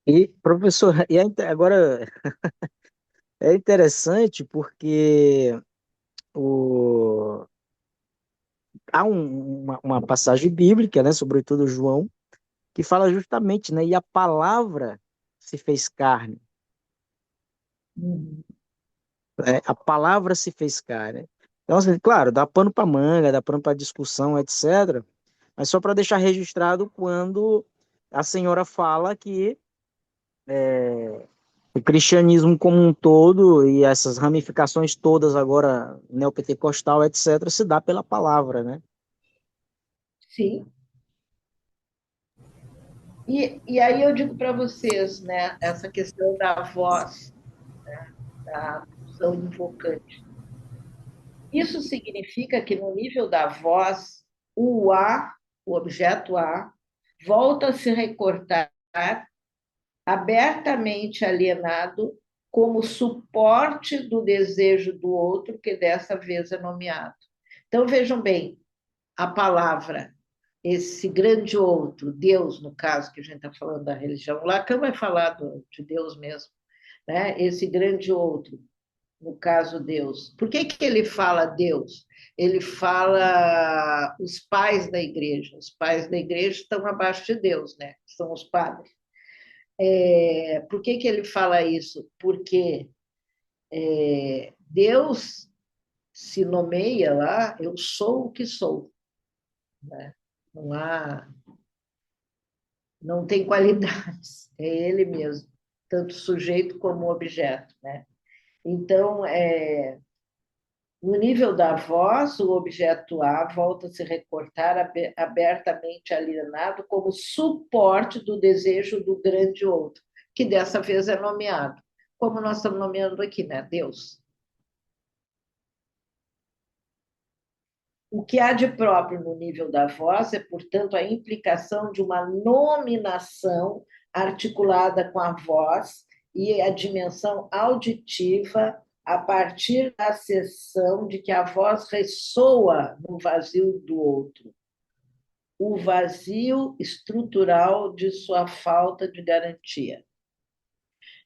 E, professor, agora é interessante porque o, há uma passagem bíblica, né, sobretudo João, que fala justamente, né, e a palavra se fez carne, Uhum. né, a palavra se fez carne. Então, assim, claro, dá pano para manga, dá pano para discussão, etc. Mas só para deixar registrado quando a senhora fala que o cristianismo como um todo e essas ramificações todas agora neopentecostal, etc., se dá pela palavra, né? Sim. E aí eu digo para vocês, né, essa questão da voz, da função invocante. Isso significa que no nível da voz, o A, o objeto A, volta a se recortar abertamente alienado como suporte do desejo do outro, que dessa vez é nomeado. Então vejam bem, a palavra, esse grande outro, Deus, no caso que a gente está falando da religião, Lacan vai falar de Deus mesmo, né? Esse grande outro, no caso Deus. Por que que ele fala Deus? Ele fala os pais da igreja. Os pais da igreja estão abaixo de Deus, né? São os padres. Por que que ele fala isso? Porque Deus se nomeia lá, eu sou o que sou, né? Não tem qualidades, é ele mesmo. tanto sujeito como objeto, né? Então, no nível da voz, o objeto A volta a se recortar abertamente alienado como suporte do desejo do grande outro, que dessa vez é nomeado, como nós estamos nomeando aqui, né? Deus. O que há de próprio no nível da voz é, portanto, a implicação de uma nominação articulada com a voz e a dimensão auditiva a partir da acessão de que a voz ressoa no vazio do outro, o vazio estrutural de sua falta de garantia.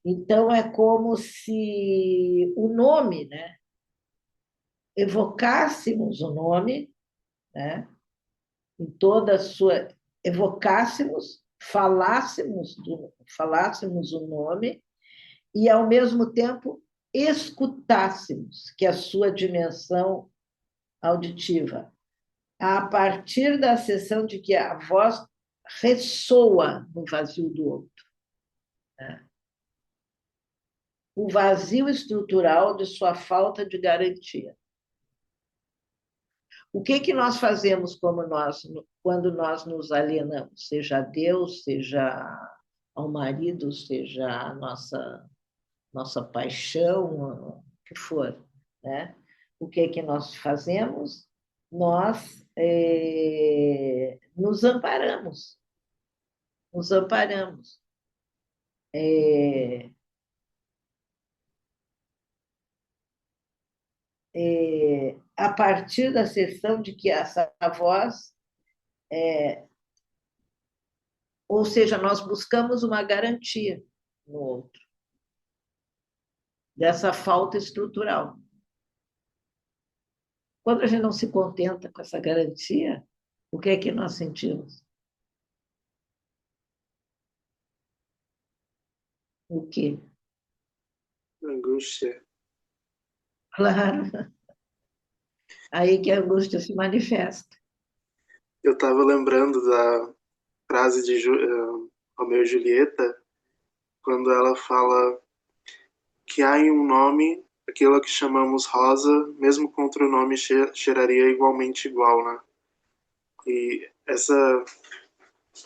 Então, é como se o nome, né, evocássemos o nome, né, em toda a sua, evocássemos, falássemos o nome e, ao mesmo tempo, escutássemos, que é a sua dimensão auditiva, a partir da acessão de que a voz ressoa no vazio do outro, né? O vazio estrutural de sua falta de garantia. O que nós fazemos quando nós nos alienamos, seja a Deus, seja ao marido, seja a nossa paixão, o que for, né? O que nós fazemos? Nós nos amparamos, nos amparamos. A partir da sessão de que essa voz, ou seja, nós buscamos uma garantia no outro, dessa falta estrutural. Quando a gente não se contenta com essa garantia, o que é que nós sentimos? O quê? Angústia. Claro, aí que a angústia se manifesta. Eu estava lembrando da frase de Romeu e Julieta, quando ela fala que há em um nome aquilo que chamamos rosa, mesmo com outro nome cheiraria igualmente igual, né? E essa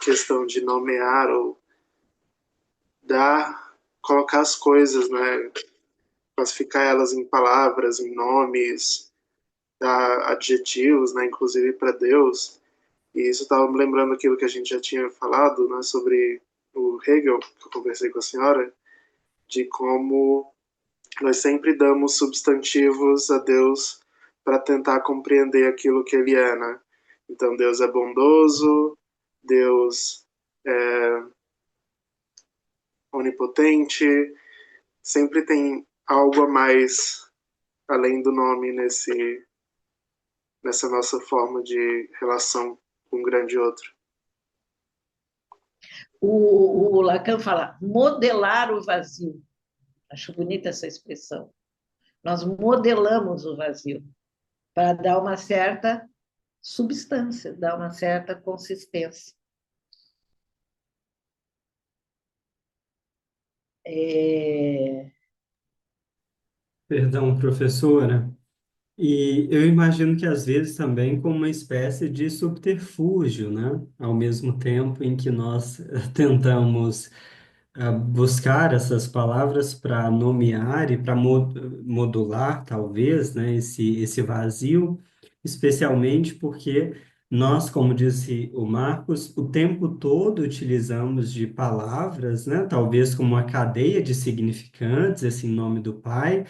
questão de nomear ou dar, colocar as coisas, né? Classificar elas em palavras, em nomes, dar adjetivos, né? Inclusive para Deus. E isso estava me lembrando aquilo que a gente já tinha falado, né? Sobre o Hegel, que eu conversei com a senhora, de como nós sempre damos substantivos a Deus para tentar compreender aquilo que ele é, né? Então, Deus é bondoso, Deus é onipotente, sempre tem algo a mais além do nome nessa nossa forma de relação com um grande outro. O Lacan fala modelar o vazio. Acho bonita essa expressão. Nós modelamos o vazio para dar uma certa substância, dar uma certa consistência. Perdão, professora. E eu imagino que às vezes também como uma espécie de subterfúgio, né? Ao mesmo tempo em que nós tentamos buscar essas palavras para nomear e para modular, talvez, né, esse vazio, especialmente porque nós, como disse o Marcos, o tempo todo utilizamos de palavras, né, talvez como uma cadeia de significantes, assim, em nome do Pai,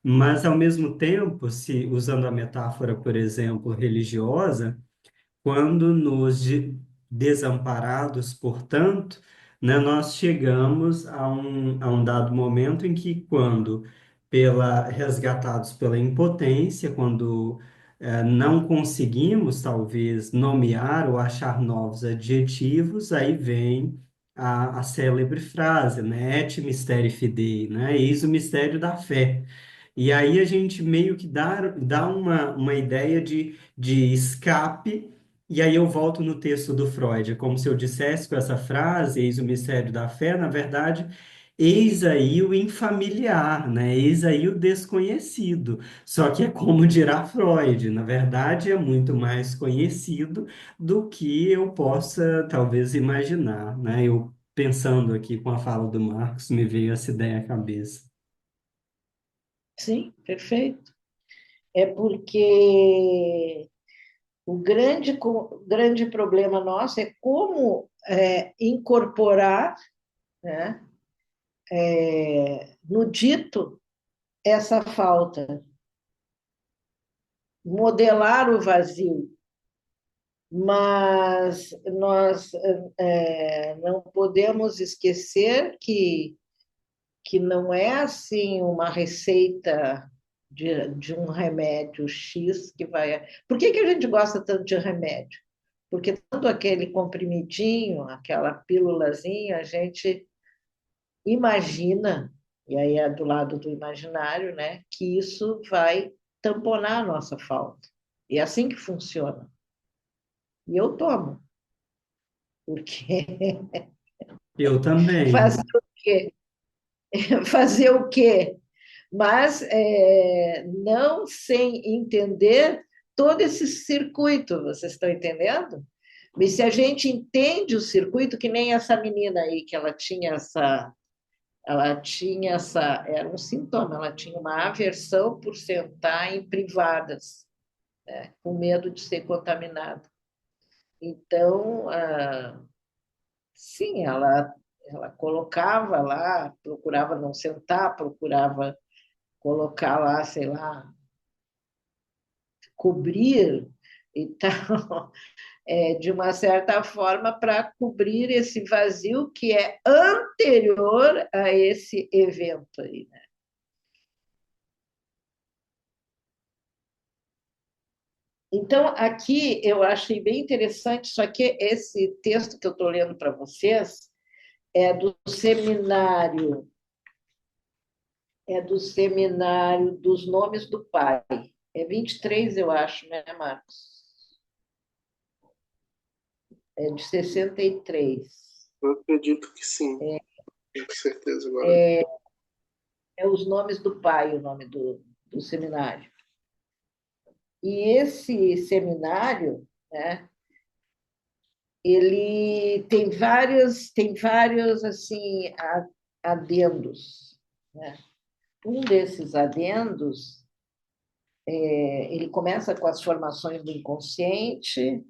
mas ao mesmo tempo, se usando a metáfora, por exemplo, religiosa, quando desamparados, portanto, né, nós chegamos a um dado momento em que, quando resgatados pela impotência, quando não conseguimos, talvez, nomear ou achar novos adjetivos, aí vem a célebre frase, né, et mysteri fidei, né, eis o mistério da fé. E aí a gente meio que dá uma ideia de escape, e aí eu volto no texto do Freud, é como se eu dissesse com essa frase, eis o mistério da fé, na verdade, eis aí o infamiliar, né? Eis aí o desconhecido. Só que é como dirá Freud, na verdade é muito mais conhecido do que eu possa talvez imaginar, né? Eu pensando aqui com a fala do Marcos, me veio essa ideia à cabeça. Sim, perfeito. É porque o grande problema nosso é como incorporar, né, no dito essa falta, modelar o vazio, mas nós não podemos esquecer que não é assim uma receita de um remédio X que vai. Por que que a gente gosta tanto de remédio? Porque tanto aquele comprimidinho, aquela pílulazinha, a gente imagina, e aí é do lado do imaginário, né, que isso vai tamponar a nossa falta. E é assim que funciona. E eu tomo, porque Eu também. fazer o quê? Fazer o quê? Mas não sem entender todo esse circuito, vocês estão entendendo? E se a gente entende o circuito, que nem essa menina aí, que ela tinha essa, era um sintoma, ela tinha uma aversão por sentar em privadas, com medo de ser contaminada. Então, sim, ela colocava lá, procurava não sentar, procurava colocar lá, sei lá, cobrir e tal, de uma certa forma, para cobrir esse vazio que é anterior a esse evento aí, né? Então, aqui eu achei bem interessante, só que esse texto que eu estou lendo para vocês é do seminário, é do seminário dos nomes do pai. É 23, eu acho, né, Marcos? É de 63. Eu acredito que sim, com certeza agora. É os nomes do pai, o nome do seminário. E esse seminário, né, ele tem vários assim adendos, né? Um desses adendos, ele começa com as formações do inconsciente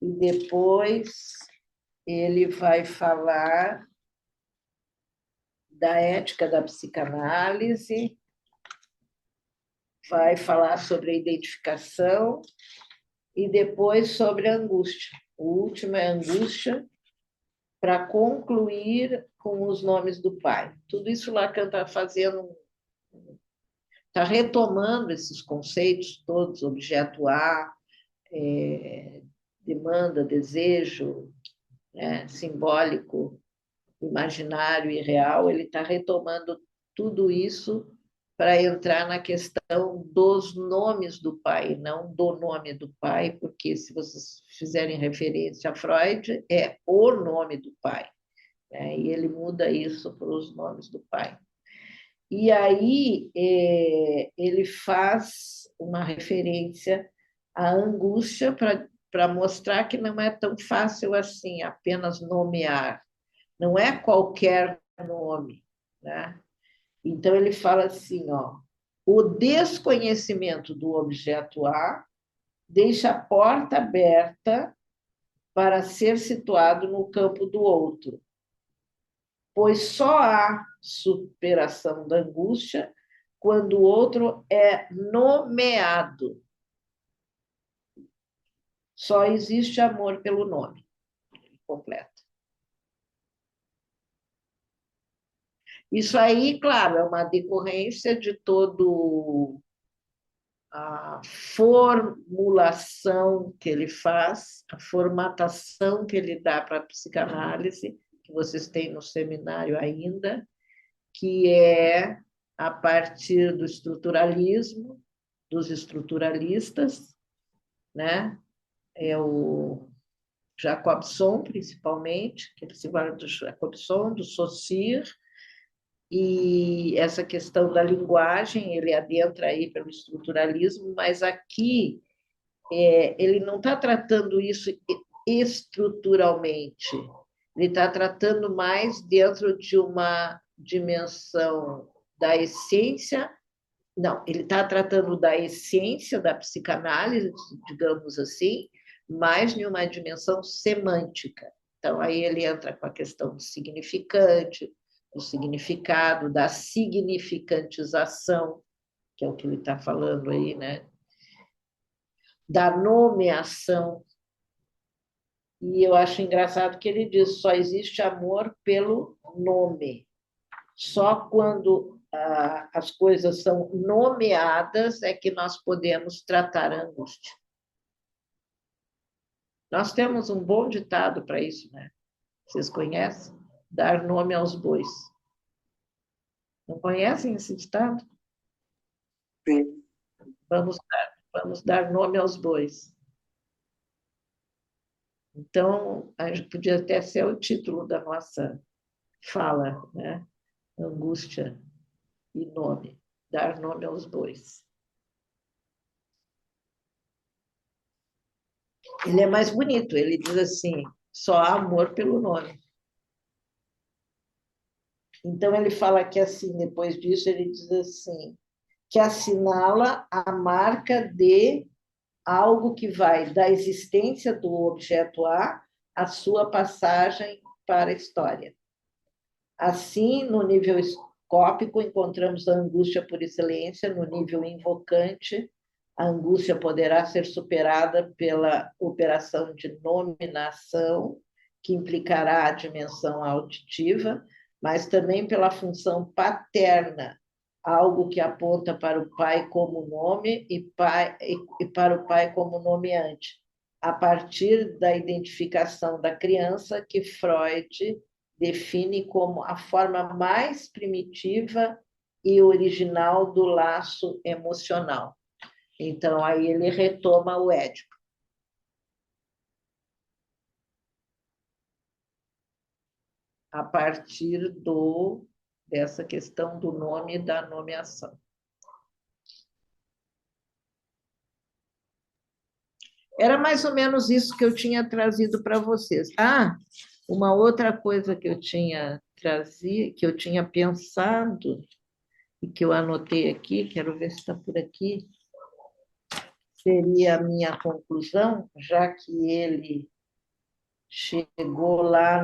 e depois ele vai falar da ética da psicanálise, vai falar sobre a identificação e depois sobre a angústia. O último é a angústia, para concluir com os nomes do pai. Tudo isso Lacan está fazendo, está retomando esses conceitos todos, objeto A, demanda, desejo, né, simbólico, imaginário e real, ele está retomando tudo isso para entrar na questão dos nomes do pai, não do nome do pai, porque se vocês fizerem referência a Freud, é o nome do pai, né? E ele muda isso para os nomes do pai. E aí ele faz uma referência à angústia para mostrar que não é tão fácil assim apenas nomear, não é qualquer nome, né? Então ele fala assim, ó, o desconhecimento do objeto A deixa a porta aberta para ser situado no campo do outro, pois só há superação da angústia quando o outro é nomeado. Só existe amor pelo nome. Completo. Isso aí, claro, é uma decorrência de todo a formulação que ele faz, a formatação que ele dá para a psicanálise, que vocês têm no seminário ainda, que é a partir do estruturalismo, dos estruturalistas, né? É o Jacobson, principalmente, que é psicólogo do Jacobson, do Saussure, e essa questão da linguagem, ele adentra aí pelo estruturalismo, mas aqui ele não está tratando isso estruturalmente, ele está tratando mais dentro de uma dimensão da essência. Não, ele está tratando da essência da psicanálise, digamos assim, mais em uma dimensão semântica. Então, aí ele entra com a questão do significante, do significado, da significantização, que é o que ele está falando aí, né? Da nomeação. E eu acho engraçado que ele diz: só existe amor pelo nome. Só quando as coisas são nomeadas é que nós podemos tratar a angústia. Nós temos um bom ditado para isso, né? Vocês conhecem? Dar nome aos bois. Não conhecem esse ditado? Sim. Vamos dar nome aos bois. Então, a gente podia até ser o título da nossa fala, né? Angústia e nome. Dar nome aos bois. Ele é mais bonito, ele diz assim: só há amor pelo nome. Então, ele fala que, assim, depois disso, ele diz assim, que assinala a marca de algo que vai da existência do objeto A à sua passagem para a história. Assim, no nível escópico, encontramos a angústia por excelência, no nível invocante, a angústia poderá ser superada pela operação de nominação, que implicará a dimensão auditiva, mas também pela função paterna, algo que aponta para o pai como nome e para o pai como nomeante, a partir da identificação da criança que Freud define como a forma mais primitiva e original do laço emocional. Então, aí ele retoma o Édipo. A partir dessa questão do nome e da nomeação. Era mais ou menos isso que eu tinha trazido para vocês. Uma outra coisa que eu tinha trazido, que eu tinha pensado e que eu anotei aqui, quero ver se está por aqui, seria a minha conclusão, já que ele chegou lá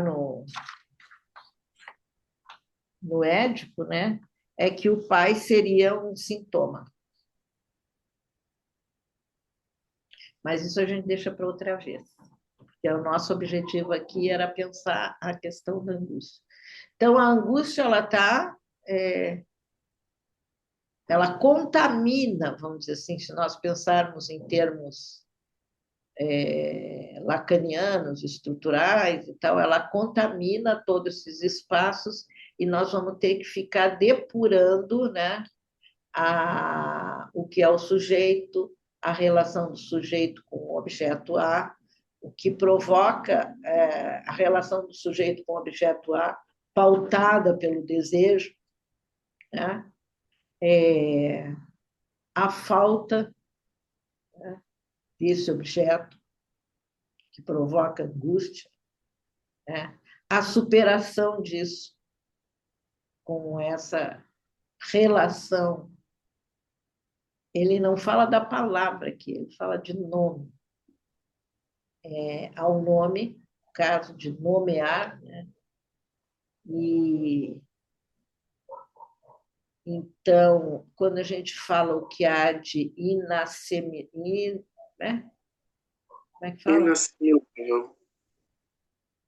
no Édipo, né? É que o pai seria um sintoma. Mas isso a gente deixa para outra vez. Porque o nosso objetivo aqui era pensar a questão da angústia. Então, a angústia, ela contamina, vamos dizer assim, se nós pensarmos em termos lacanianos, estruturais e tal, ela contamina todos esses espaços e nós vamos ter que ficar depurando, né, o que é o sujeito, a relação do sujeito com o objeto A, o que provoca a relação do sujeito com o objeto A, pautada pelo desejo, né? A falta, né, desse objeto, que provoca angústia, né? A superação disso com essa relação. Ele não fala da palavra aqui, ele fala de nome. Ao nome, caso de nomear, né? E então, quando a gente fala o que há de né? Como é que fala?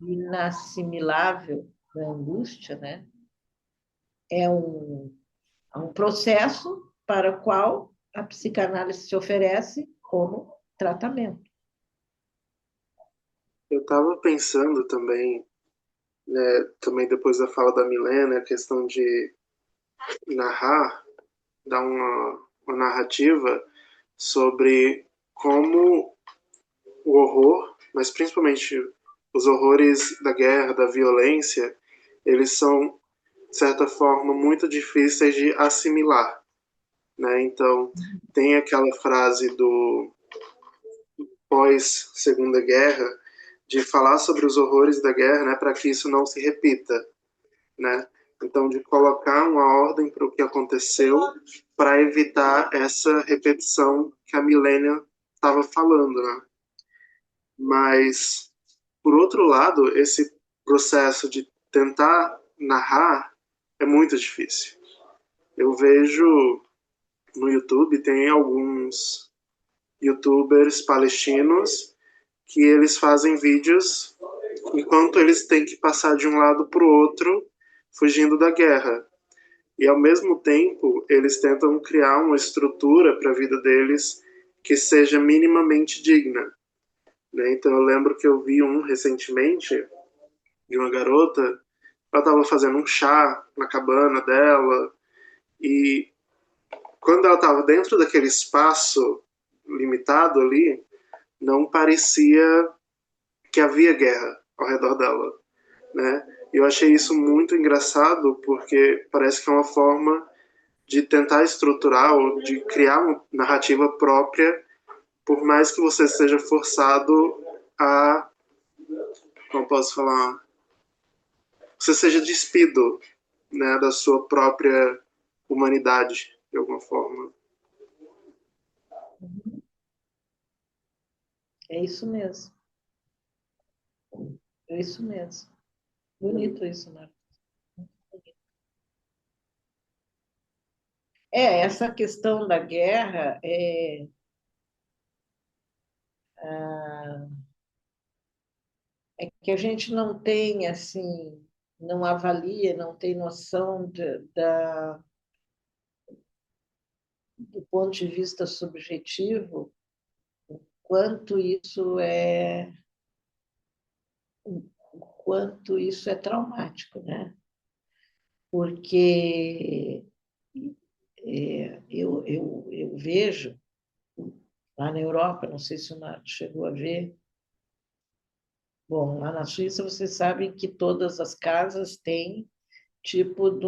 Inassimilável da angústia, né? É um processo para o qual a psicanálise se oferece como tratamento. Eu estava pensando também, né, também depois da fala da Milena, a questão de narrar, dar uma narrativa sobre como o horror, mas principalmente os horrores da guerra, da violência, eles são de certa forma, muito difíceis de assimilar, né? Então, tem aquela frase do pós-Segunda Guerra, de falar sobre os horrores da guerra, né, para que isso não se repita, né? Então, de colocar uma ordem para o que aconteceu, para evitar essa repetição que a Milênia estava falando, né? Mas, por outro lado, esse processo de tentar narrar é muito difícil. Eu vejo no YouTube, tem alguns YouTubers palestinos que eles fazem vídeos enquanto eles têm que passar de um lado para o outro, fugindo da guerra. E ao mesmo tempo, eles tentam criar uma estrutura para a vida deles que seja minimamente digna, né? Então eu lembro que eu vi um recentemente de uma garota, ela estava fazendo um chá na cabana dela e quando ela estava dentro daquele espaço limitado ali, não parecia que havia guerra ao redor dela, né? E eu achei isso muito engraçado porque parece que é uma forma de tentar estruturar ou de criar uma narrativa própria, por mais que você seja forçado a, como posso falar, você seja despido, né, da sua própria humanidade, de alguma forma. É isso mesmo. É isso mesmo. Bonito isso, Marcos. Essa questão da guerra é que a gente não tem, assim, não avalia, não tem noção do ponto de vista subjetivo, quanto isso é, quanto isso é traumático, né? Porque eu vejo lá na Europa, não sei se o Marco chegou a ver. Bom, lá na Suíça vocês sabem que todas as casas têm tipo de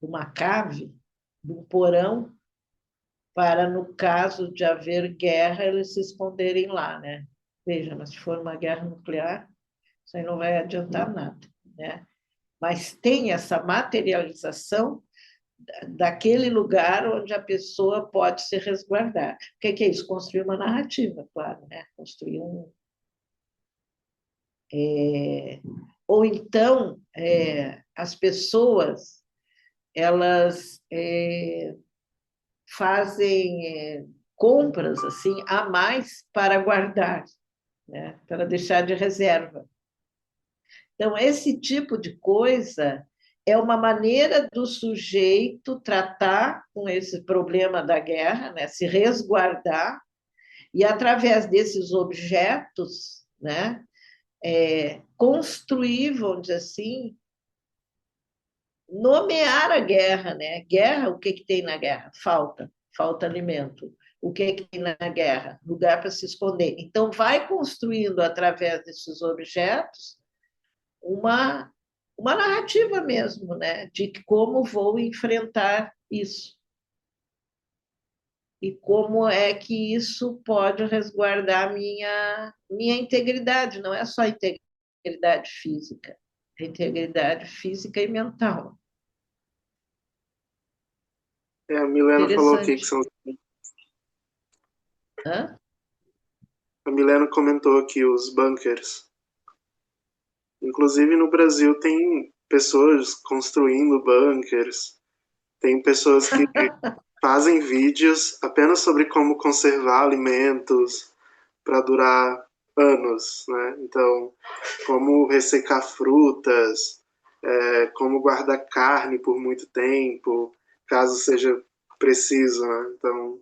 uma cave, de um porão, para, no caso de haver guerra, eles se esconderem lá, né? Veja, mas se for uma guerra nuclear, isso aí não vai adiantar nada, né? Mas tem essa materialização daquele lugar onde a pessoa pode se resguardar. O que é isso? Construir uma narrativa, claro, né? Construir um. Ou então, as pessoas elas fazem compras assim a mais para guardar, né? Para deixar de reserva. Então, esse tipo de coisa é uma maneira do sujeito tratar com esse problema da guerra, né? Se resguardar, e através desses objetos, né? Construir, vamos dizer assim, nomear a guerra, né? Guerra, o que tem na guerra? Falta alimento. O que tem na guerra? Lugar para se esconder. Então, vai construindo através desses objetos uma narrativa mesmo, né? De como vou enfrentar isso. E como é que isso pode resguardar minha integridade, não é só integridade física, é integridade física e mental. A Milena falou aqui que Interessante. são. Hã? A Milena comentou aqui os bunkers. Inclusive no Brasil tem pessoas construindo bunkers, tem pessoas que fazem vídeos apenas sobre como conservar alimentos para durar anos, né? Então, como ressecar frutas, como guardar carne por muito tempo, caso seja preciso, né? Então,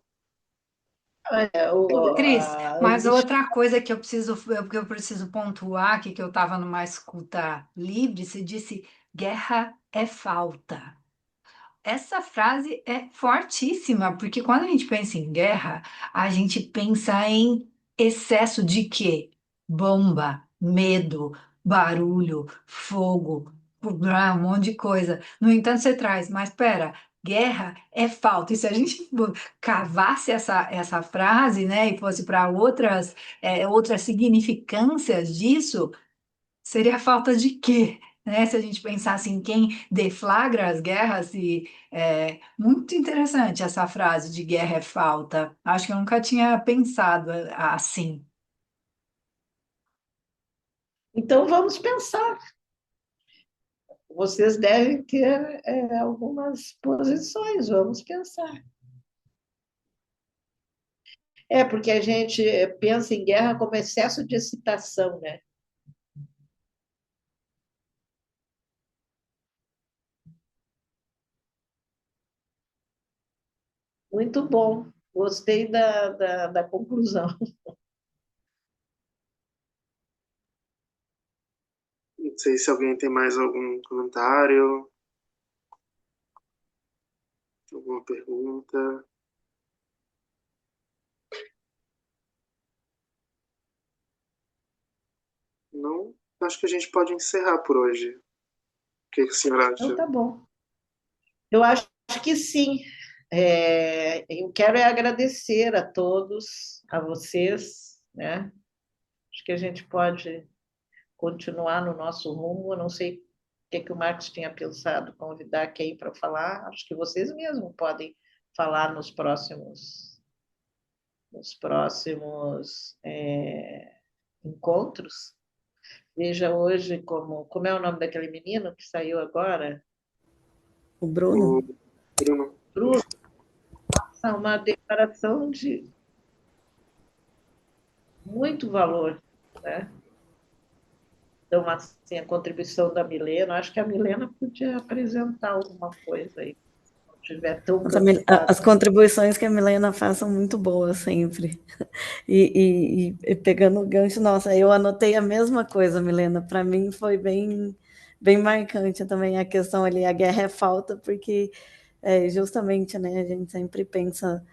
Cris, mas Existe. outra coisa que eu preciso pontuar aqui, que eu estava numa escuta livre, se disse guerra é falta. Essa frase é fortíssima, porque quando a gente pensa em guerra, a gente pensa em excesso de quê? Bomba, medo, barulho, fogo. um monte de coisa. No entanto, você traz, mas espera, guerra é falta. E se a gente cavasse essa frase, né, e fosse para outras significâncias disso, seria falta de quê? Né? Se a gente pensasse em quem deflagra as guerras, muito interessante essa frase de guerra é falta. Acho que eu nunca tinha pensado assim. Então, vamos pensar. Vocês devem ter algumas posições, vamos pensar. Porque a gente pensa em guerra como excesso de excitação, né? Muito bom, gostei da conclusão. Não sei se alguém tem mais algum comentário, alguma pergunta. Não, acho que a gente pode encerrar por hoje. O que que a senhora Então, acha? tá bom. Eu acho que sim. Eu quero agradecer a todos, a vocês, né? Acho que a gente pode continuar no nosso rumo. Eu não sei o que o Marcos tinha pensado, convidar quem para falar. Acho que vocês mesmos podem falar nos próximos encontros. Veja hoje como é o nome daquele menino que saiu agora, O Bruno? O Bruno, Bruno, uma declaração de muito valor, né? Então, assim, a contribuição da Milena, acho que a Milena podia apresentar alguma coisa aí, se não estiver tão cansada. As contribuições que a Milena faz são muito boas sempre. E pegando o gancho, nossa, eu anotei a mesma coisa, Milena. Para mim foi bem marcante também a questão ali, a guerra é falta, porque justamente, né, a gente sempre pensa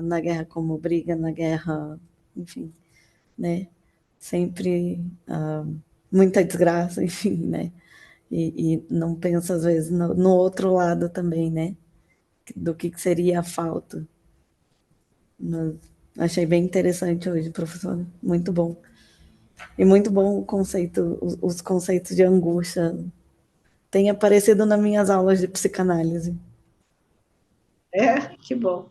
na guerra como briga, na guerra, enfim, né, sempre muita desgraça, enfim, né, e não pensa às vezes no outro lado também, né, do que seria a falta. Mas achei bem interessante hoje, professor. Muito bom. E muito bom o conceito, os conceitos de angústia. Tem aparecido nas minhas aulas de psicanálise. Que bom.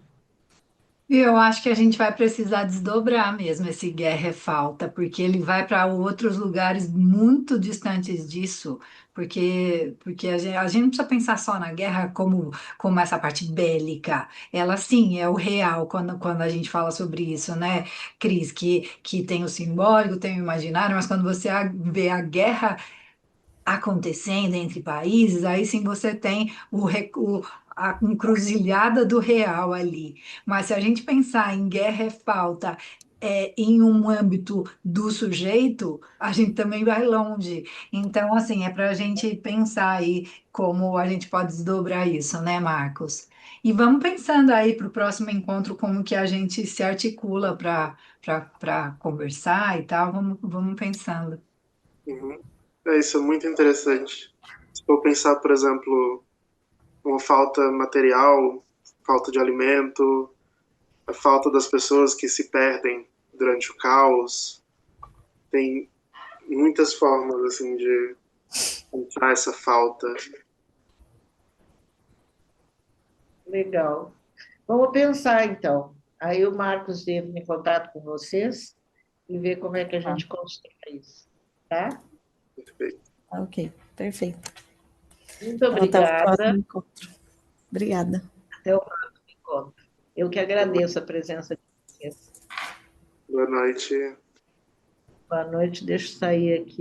E eu acho que a gente vai precisar desdobrar mesmo esse guerra é falta, porque ele vai para outros lugares muito distantes disso, porque a gente não precisa pensar só na guerra como essa parte bélica. Ela sim é o real quando a gente fala sobre isso, né, Cris? Que tem o simbólico, tem o imaginário, mas quando você vê a guerra acontecendo entre países, aí sim você tem a encruzilhada do real ali. Mas se a gente pensar em guerra é falta, em um âmbito do sujeito, a gente também vai longe. Então, assim, é para a gente pensar aí como a gente pode desdobrar isso, né, Marcos? E vamos pensando aí para o próximo encontro como que a gente se articula para conversar e tal. Vamos pensando. uhum. Isso é muito interessante. Se for pensar, por exemplo, uma falta material, falta de alimento, a falta das pessoas que se perdem durante o caos, tem muitas formas assim de encontrar essa falta. Legal. Vamos pensar, então. Aí o Marcos entra em contato com vocês e vê como é que a Ah, gente constrói isso, tá? Muito bem. ok, perfeito. Muito Então, até o próximo obrigada. encontro. Obrigada. Até o próximo encontro. Eu que agradeço a presença de vocês. Boa noite. Boa noite. Deixa eu sair aqui.